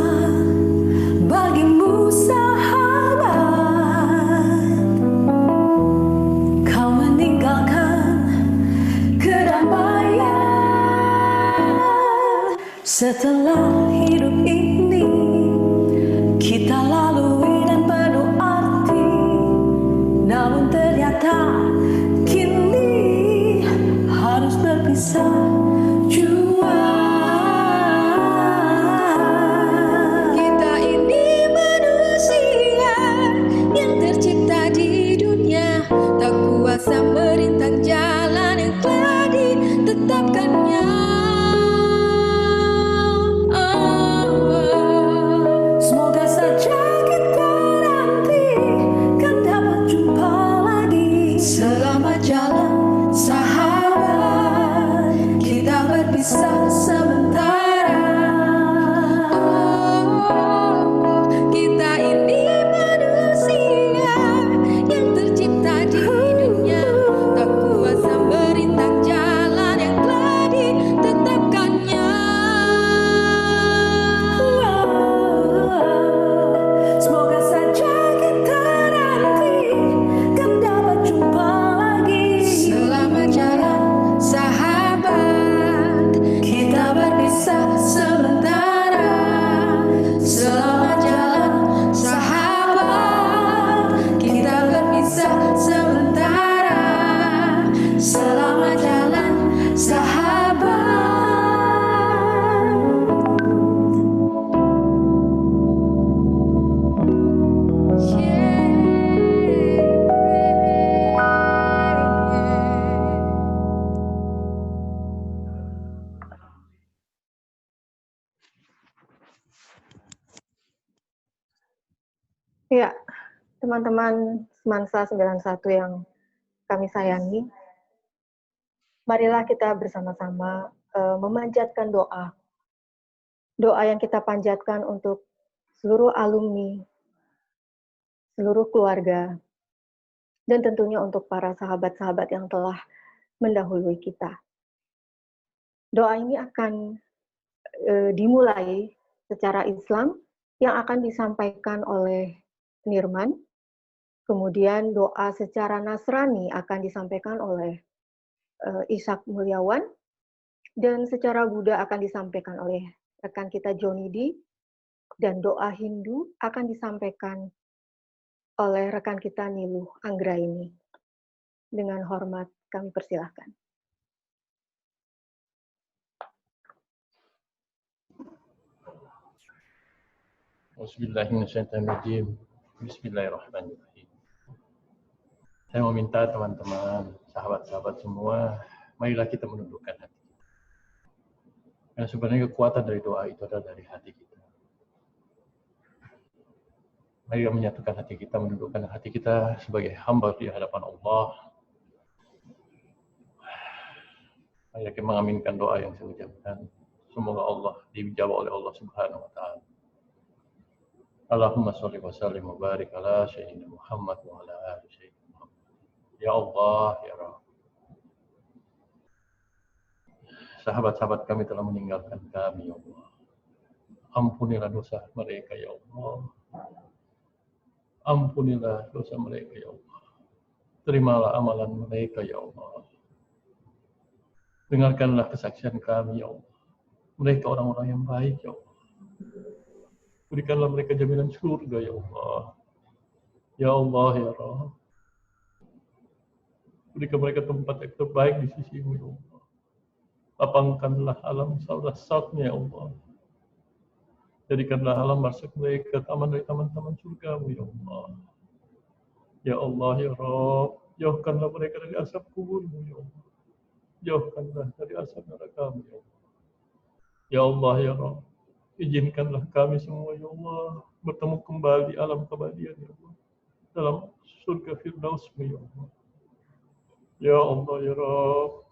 bagimu sahabat, kau meninggalkan kedamaian. Setelah hidup ini kita lalui dan penuh arti, namun ternyata kini harus berpisah jua. Kita ini manusia yang tercipta di dunia, tak kuasa merintang jalan yang telah ditetapkannya. Semoga saja kita nanti kan dapat jumpa lagi. Selamat jalan sahabat, kita berpisah sementara. Kita ini manusia yang tercipta di dunia, tak kuasa merintang jalan yang telah ditetapkannya. Semoga saja kita nanti kan dapat jumpa lagi. Selamat jalan sahabat, kita berpisah sementara. Selamat jalan sahabat, kita berpisah sementara. Selamat jalan sahabat. Ya, teman-teman Semansa 91 yang kami sayangi, marilah kita bersama-sama memanjatkan doa. Doa yang kita panjatkan untuk seluruh alumni, seluruh keluarga, dan tentunya untuk para sahabat-sahabat yang telah mendahului kita. Doa ini akan dimulai secara Islam yang akan disampaikan oleh Nirman, kemudian doa secara Nasrani akan disampaikan oleh Ishak Mulyawan, dan secara Buddha akan disampaikan oleh rekan kita Johnny D, dan doa Hindu akan disampaikan oleh rekan kita Niluh Anggraini. Dengan hormat kami persilahkan. Bismillahirrahmanirrahim. Saya mau minta teman-teman, sahabat-sahabat semua, marilah kita menundukkan hati kita. Karena sebenarnya kekuatan dari doa itu adalah dari hati kita. Marilah menyatukan hati kita, menundukkan hati kita sebagai hamba di hadapan Allah. Marilah kita mengaminkan doa yang saya ucapkan. Semoga Allah dijawab oleh Allah Subhanahu wa Ta'ala. Allahumma sholli wa sallim wa barik ala sayyidina Muhammad wa ala ali sayyidina Muhammad. Ya Allah, ya Rabb. Sahabat-sahabat kami telah meninggalkan kami, ya Allah. Ampunilah dosa mereka, ya Allah. Ampunilah dosa mereka, ya Allah. Terimalah amalan mereka, ya Allah. Dengarkanlah kesaksian kami, ya Allah. Mereka orang-orang yang baik, ya Allah. Berikanlah mereka jaminan surga, ya Allah. Ya Allah, ya Rabb. Berikan mereka tempat yang terbaik di sisi-Mu, ya Allah. Lapangkanlah alam saudara-saudaranya, ya Allah. Jadikanlah alam marsyak mereka taman dari taman-taman surga-Mu, ya Allah. Ya Allah, ya Rabb. Jauhkanlah mereka dari asap kubur-Mu, ya Allah. Jauhkanlah dari asap neraka-Mu, ya Allah. Ya Allah, ya Rabb. Izinkanlah kami semua, ya Allah, bertemu kembali alam keabadian, ya Allah, dalam surga Firdaus-Mu, ya Allah. Ya Allah, ya Rabb,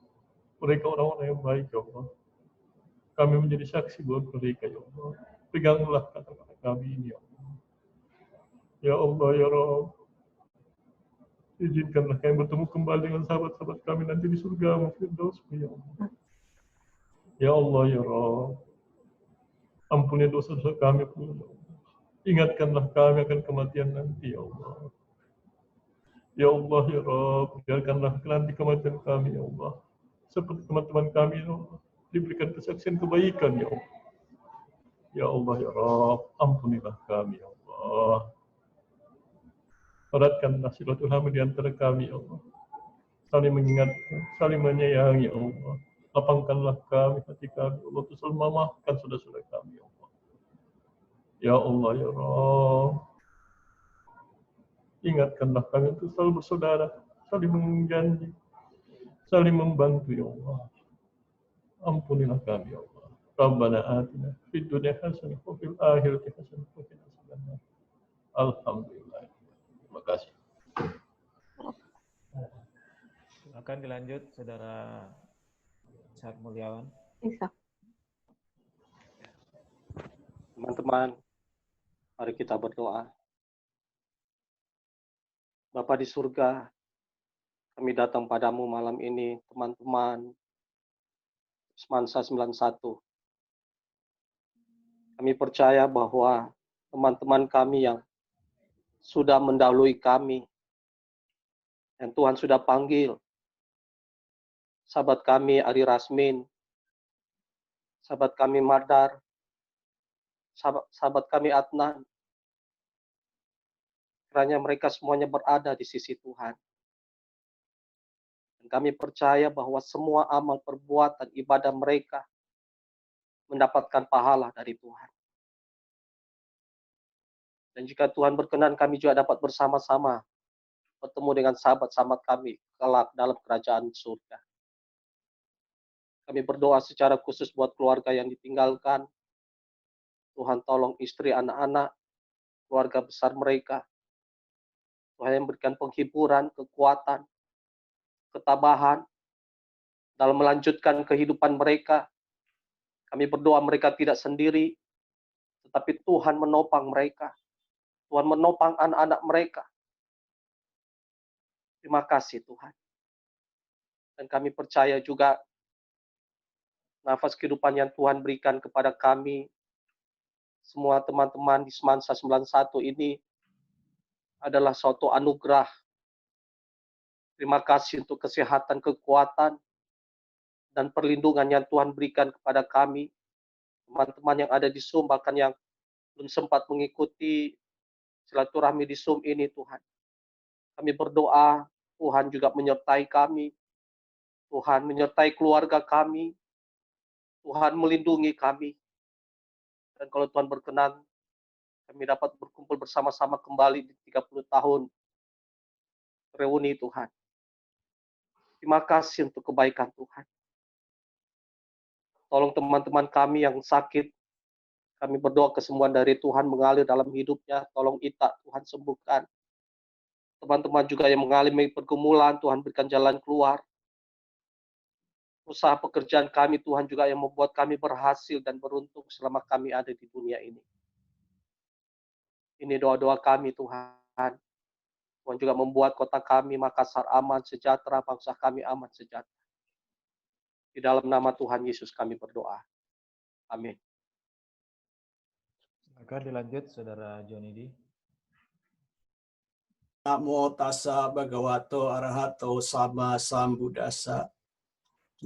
mereka orang-orang yang baik, ya Allah. Kami menjadi saksi buat mereka, ya Allah. Peganglah kata-kata kami ini, ya Allah. Ya Allah, ya Rabb, izinkanlah kami bertemu kembali dengan sahabat-sahabat kami nanti di surga-Mu Firdaus-Mu, ya Allah. Ya Allah, ya Rabb, ampuni dosa-dosa kami, ya Allah. Ingatkanlah kami akan kematian nanti, ya Allah. Ya Allah, ya Rabb, biarkanlah nanti kematian kami, ya Allah. Seperti teman-teman kami, ya Allah, diberikan kesaksian kebaikan, ya Allah. Ya Allah, ya Rabb, ampunilah kami, ya Allah. Eratkanlah silaturahmi di antara kami, ya Allah. Saling mengingatkan, saling menyayangi, ya Allah. Lapangkanlah kami, hati kami, ya Allah, selalu memaafkan saudara-saudara kami, ya Allah. Ya Allah, ya Rabb, ingatkanlah kami untuk selalu bersaudara, saling menjanji, saling membantu, ya Allah. Ampunilah kami, ya Allah. Rabbana atina fid dunya hasanah wa fil akhirati hasanah wa qina adzabannar. Alhamdulillah. Terima kasih. Akan dilanjut, Saudara Ishak Mulyawan. Ishak. Teman-teman, mari kita berdoa. Bapa di surga, kami datang padamu malam ini, teman-teman Semansa 91. Kami percaya bahwa teman-teman kami yang sudah mendahului kami, yang Tuhan sudah panggil, sahabat kami Ari Rasmin, sahabat kami Mardar, sahabat kami Adnan, kiranya mereka semuanya berada di sisi Tuhan. Dan kami percaya bahwa semua amal perbuatan ibadah mereka mendapatkan pahala dari Tuhan. Dan jika Tuhan berkenan, kami juga dapat bersama-sama bertemu dengan sahabat-sahabat kami kelak dalam kerajaan surga. Kami berdoa secara khusus buat keluarga yang ditinggalkan. Tuhan tolong istri, anak-anak, keluarga besar mereka. Tuhan yang berikan penghiburan, kekuatan, ketabahan dalam melanjutkan kehidupan mereka. Kami berdoa mereka tidak sendiri, tetapi Tuhan menopang mereka. Tuhan menopang anak-anak mereka. Terima kasih Tuhan. Dan kami percaya juga nafas kehidupan yang Tuhan berikan kepada kami, semua teman-teman di Semansa 91 ini adalah suatu anugerah. Terima kasih untuk kesehatan, kekuatan, dan perlindungan yang Tuhan berikan kepada kami. Teman-teman yang ada di Zoom, bahkan yang belum sempat mengikuti silaturahmi di Zoom ini, Tuhan. Kami berdoa, Tuhan juga menyertai kami. Tuhan menyertai keluarga kami. Tuhan melindungi kami. Dan kalau Tuhan berkenan, kami dapat berkumpul bersama-sama kembali di 30 tahun reuni Tuhan. Terima kasih untuk kebaikan Tuhan. Tolong teman-teman kami yang sakit, kami berdoa kesembuhan dari Tuhan mengalir dalam hidupnya. Tolong Ita, Tuhan sembuhkan. Teman-teman juga yang mengalami pergumulan, Tuhan berikan jalan keluar. Usaha pekerjaan kami, Tuhan juga yang membuat kami berhasil dan beruntung selama kami ada di dunia ini. Ini doa-doa kami, Tuhan. Tuhan juga membuat kota kami, Makassar, aman, sejahtera, bangsa kami aman, sejahtera. Di dalam nama Tuhan Yesus kami berdoa. Amin. Silakan dilanjut, Saudara Jonidi. Namo tassa bhagavato arahato sama sambuddhassa.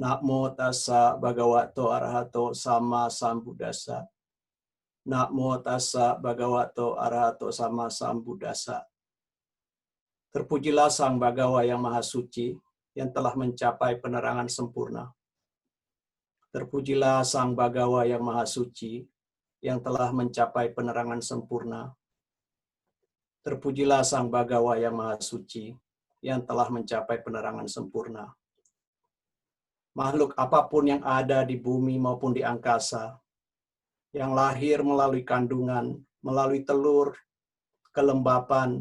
Namo tassa bhagavato arahato sama sambuddhassa. Namo tassa bhagavato arahato sama sambuddhassa. Terpujilah Sang Bhagawa yang Maha Suci yang telah mencapai penerangan sempurna. Terpujilah Sang Bhagawa yang Maha Suci yang telah mencapai penerangan sempurna. Terpujilah Sang Bhagawa yang Maha Suci yang telah mencapai penerangan sempurna. Makhluk apapun yang ada di bumi maupun di angkasa, yang lahir melalui kandungan, melalui telur, kelembapan,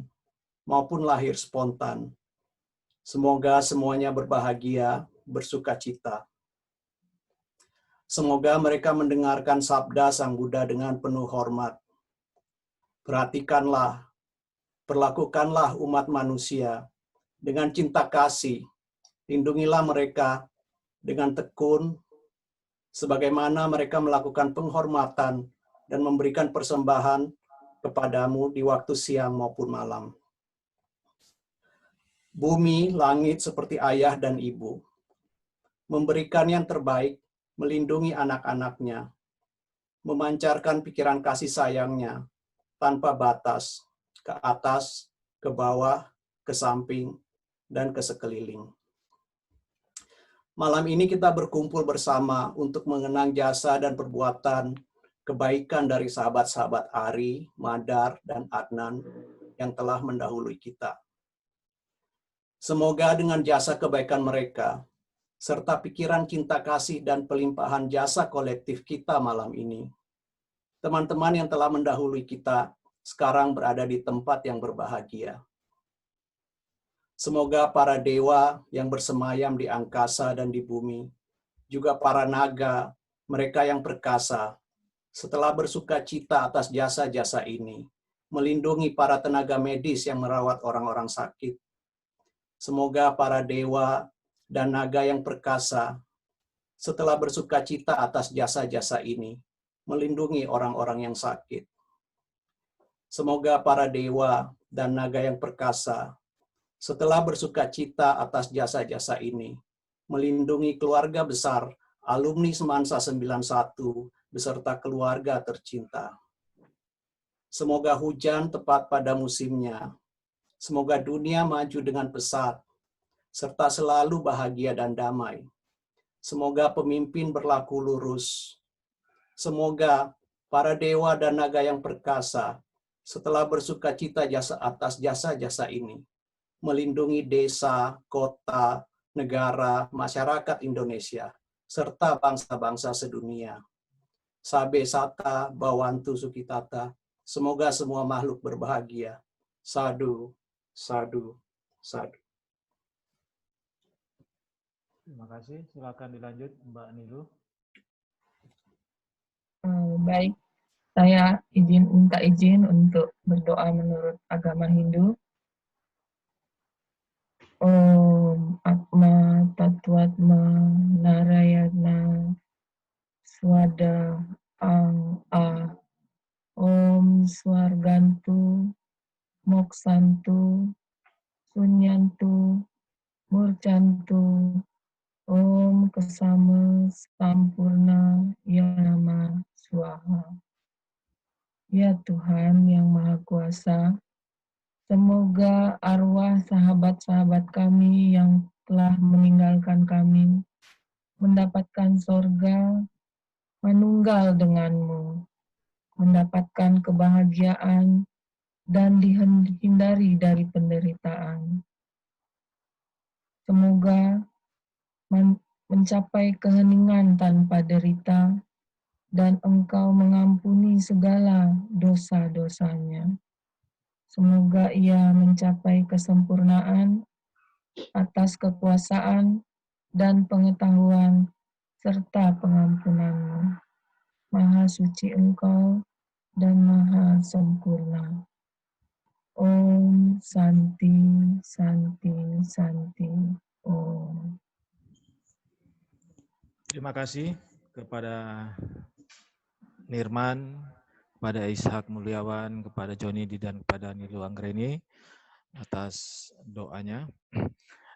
maupun lahir spontan, semoga semuanya berbahagia, bersukacita. Semoga mereka mendengarkan sabda Sang Buddha dengan penuh hormat. Perhatikanlah, perlakukanlah umat manusia dengan cinta kasih, lindungilah mereka dengan tekun, sebagaimana mereka melakukan penghormatan dan memberikan persembahan kepadamu di waktu siang maupun malam. Bumi, langit seperti ayah dan ibu, memberikan yang terbaik, melindungi anak-anaknya, memancarkan pikiran kasih sayangnya tanpa batas, ke atas, ke bawah, ke samping, dan ke sekeliling. Malam ini kita berkumpul bersama untuk mengenang jasa dan perbuatan kebaikan dari sahabat-sahabat Ari, Madar, dan Adnan yang telah mendahului kita. Semoga dengan jasa kebaikan mereka, serta pikiran cinta kasih dan pelimpahan jasa kolektif kita malam ini, teman-teman yang telah mendahului kita sekarang berada di tempat yang berbahagia. Semoga para dewa yang bersemayam di angkasa dan di bumi, juga para naga, mereka yang perkasa, setelah bersuka cita atas jasa-jasa ini, melindungi para tenaga medis yang merawat orang-orang sakit. Semoga para dewa dan naga yang perkasa, setelah bersuka cita atas jasa-jasa ini, melindungi orang-orang yang sakit. Semoga para dewa dan naga yang perkasa, setelah bersuka cita atas jasa-jasa ini, melindungi keluarga besar alumni Semansa 91 beserta keluarga tercinta. Semoga hujan tepat pada musimnya. Semoga dunia maju dengan pesat, serta selalu bahagia dan damai. Semoga pemimpin berlaku lurus. Semoga para dewa dan naga yang perkasa, setelah bersuka cita atas jasa-jasa ini, melindungi desa, kota, negara, masyarakat Indonesia, serta bangsa-bangsa sedunia. Sabe Sata, Bawantu Sukitata, semoga semua makhluk berbahagia. Sadu, sadu, sadu. Terima kasih. Silakan dilanjut, Mbak Nilu. Baik, saya minta izin untuk berdoa menurut agama Hindu. Om Atma Tatwatma Narayana Swada Ang A. Om Swargantu Moksantu Sunyantu Murcantu Om Kesama Sampurna Yanama Swaha. Ya Tuhan yang Maha Kuasa, semoga arwah sahabat-sahabat kami yang telah meninggalkan kami mendapatkan sorga manunggal denganmu, mendapatkan kebahagiaan dan dihindari dari penderitaan. Semoga mencapai keheningan tanpa derita dan Engkau mengampuni segala dosa-dosanya. Semoga ia mencapai kesempurnaan atas kekuasaan dan pengetahuan serta pengampunan-Mu. Maha suci Engkau dan maha sempurna. Om Santi, Santi, Santi. Om. Terima kasih kepada Nirman, kepada Ishak Mulyawan, kepada Joni dan kepada Nilu Anggreni atas doanya.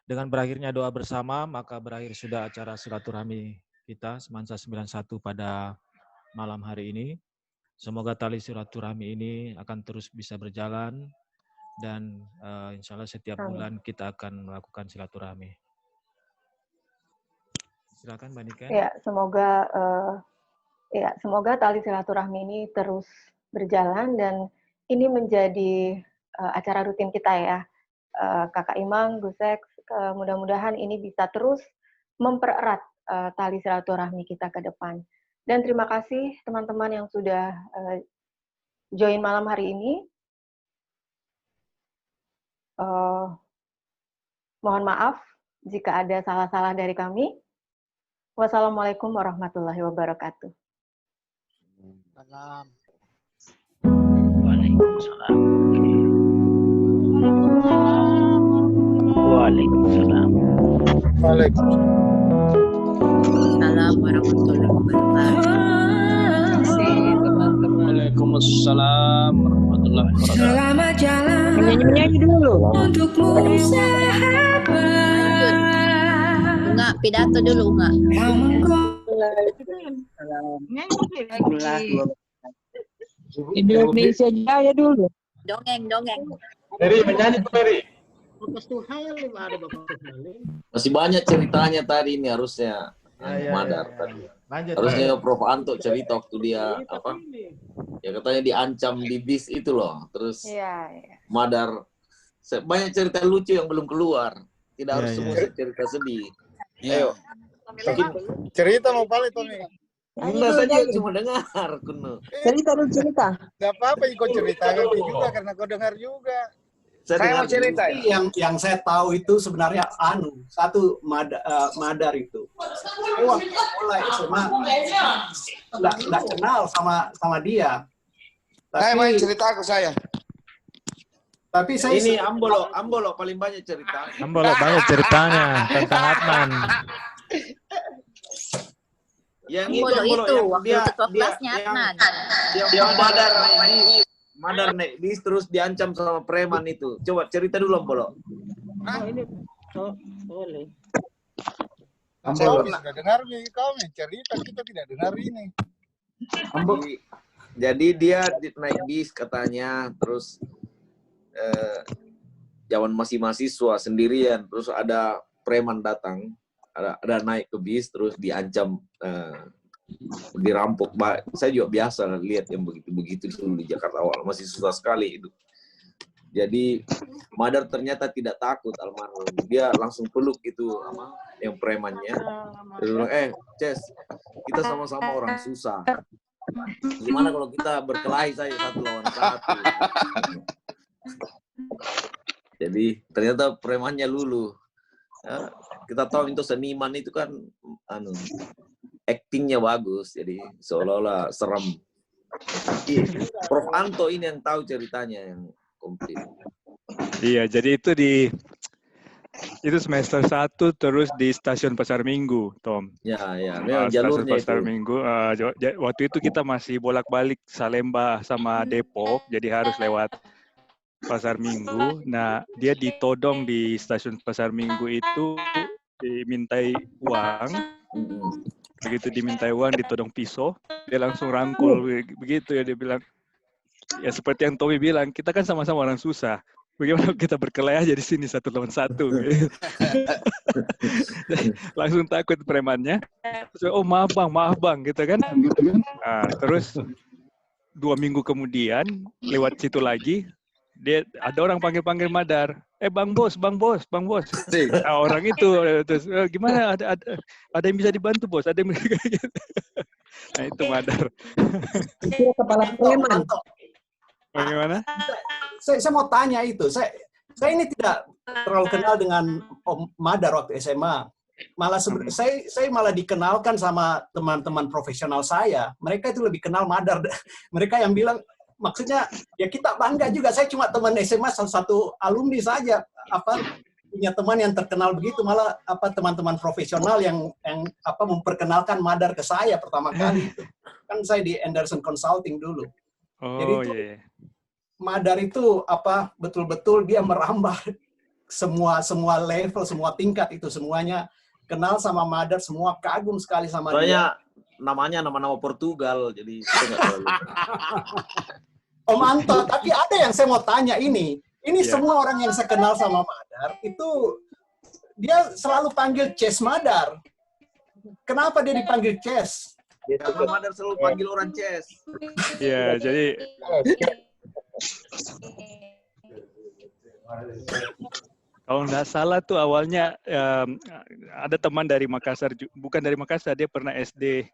Dengan berakhirnya doa bersama, maka berakhir sudah acara silaturahmi kita Semansa 91 pada malam hari ini. Semoga tali silaturahmi ini akan terus bisa berjalan dan insya Allah setiap bulan kita akan melakukan silaturahmi. Silakan Mbak Niken. Ya, semoga tali silaturahmi ini terus berjalan dan ini menjadi acara rutin kita ya. Kakak Imam, Gusek, mudah-mudahan ini bisa terus mempererat tali silaturahmi kita ke depan. Dan terima kasih teman-teman yang sudah join malam hari ini. Mohon maaf jika ada salah-salah dari kami. Wassalamualaikum warahmatullahi wabarakatuh. Salam. Waalaikumsalam. Waalaikumsalam. Waalaikumsalam warahmatullahi wabarakatuh. Waalaikumsalam warahmatullahi wabarakatuh. Selamat jalan. Menyanyi dulu. Untukmu sahabat. Enggak, pidato dulu enggak. Indonesia Jaya dulu. Dongeng. Peri, menyanyi tuh Peri. Masih banyak ceritanya tadi ini harusnya. Madar tadi. Harusnya Prof Anto cerita waktu dia apa? Ya katanya diancam di bis itu loh. Terus Madar banyak cerita lucu yang belum keluar. Tidak harus semua cerita sedih. Ayo. Cerita mau paling Tony. Enggak saja cuma dengar kuno. Cerita. Gak apa-apa ikut cerita juga karena kau dengar juga. Saya mau cerita yang saya tahu itu sebenarnya satu Madar itu. Mulai SMA nggak kenal sama dia. Saya main cerita ke saya. Tapi saya ini Ambolo paling banyak cerita. Ambolo banyak ceritanya tentang Adnan. Yang itu waktu ketua kelasnya Adnan. Yang Madar naik bis terus diancam sama preman itu. Coba cerita dulu Ambolo. Ini boleh. Ambolo sudah dengar nih kau cerita, kita tidak dengar ini. Jadi dia naik bis katanya, terus zaman masih mahasiswa sendirian, terus ada preman datang, ada naik ke bis, terus diancam dirampok. Saya juga biasa lihat yang begitu dulu di Jakarta awal, masih susah sekali itu. Jadi Madar ternyata tidak takut almarhum, dia langsung peluk itu yang premannya. Dia bilang, Ces, kita sama-sama orang susah. Gimana kalau kita berkelahi saja 1 lawan 1? Jadi ternyata premannya luluh. Ya, kita tahu itu seniman itu kan actingnya bagus, jadi seolah-olah serem. Prof Anto ini yang tahu ceritanya yang komplit. Iya, jadi itu di Itu semester 1 terus di stasiun Pasar Minggu, Tom. Ya, memang Stasiun jalurnya Pasar itu. Minggu. Waktu itu kita masih bolak-balik Salemba sama Depok, jadi harus lewat Pasar Minggu. Nah, dia ditodong di stasiun Pasar Minggu itu, dimintai uang. Begitu dimintai uang, ditodong pisau, dia langsung rangkul begitu ya, dia bilang. Ya seperti yang Tommy bilang, kita kan sama-sama orang susah. Bagaimana kita berkelahi aja di sini 1 lawan 1. Langsung takut premannya. Terus, oh maaf bang, gitu kan. Nah, terus 2 minggu kemudian lewat situ lagi, dia ada orang panggil Madar. Bang bos. Nah, orang itu terus gimana ada yang bisa dibantu bos? Ada yang nah itu Madar. Itu kepala preman. Bagaimana? Saya mau tanya itu. Saya ini tidak terlalu kenal dengan Om Madar waktu SMA. Malah saya malah dikenalkan sama teman-teman profesional saya. Mereka itu lebih kenal Madar. Mereka yang bilang, maksudnya ya kita bangga juga. Saya cuma teman SMA satu alumni saja. Punya teman yang terkenal begitu. Malah teman-teman profesional yang memperkenalkan Madar ke saya pertama kali. Kan saya di Anderson Consulting dulu. Jadi itu Madar itu betul-betul dia merambah semua level, semua tingkat itu, semuanya kenal sama Madar, semua kagum sekali sama Soalnya dia. Namanya nama-nama Portugal, jadi saya nggak terlalu. Om Anto, tapi ada yang saya mau tanya ini semua orang yang saya kenal sama Madar itu dia selalu panggil Ces Madar. Kenapa dia dipanggil Ces? Karena Madar selalu panggil orang Ces. Ya, jadi kalau nggak salah tuh awalnya ada teman dari Makassar, bukan dari Makassar, dia pernah SD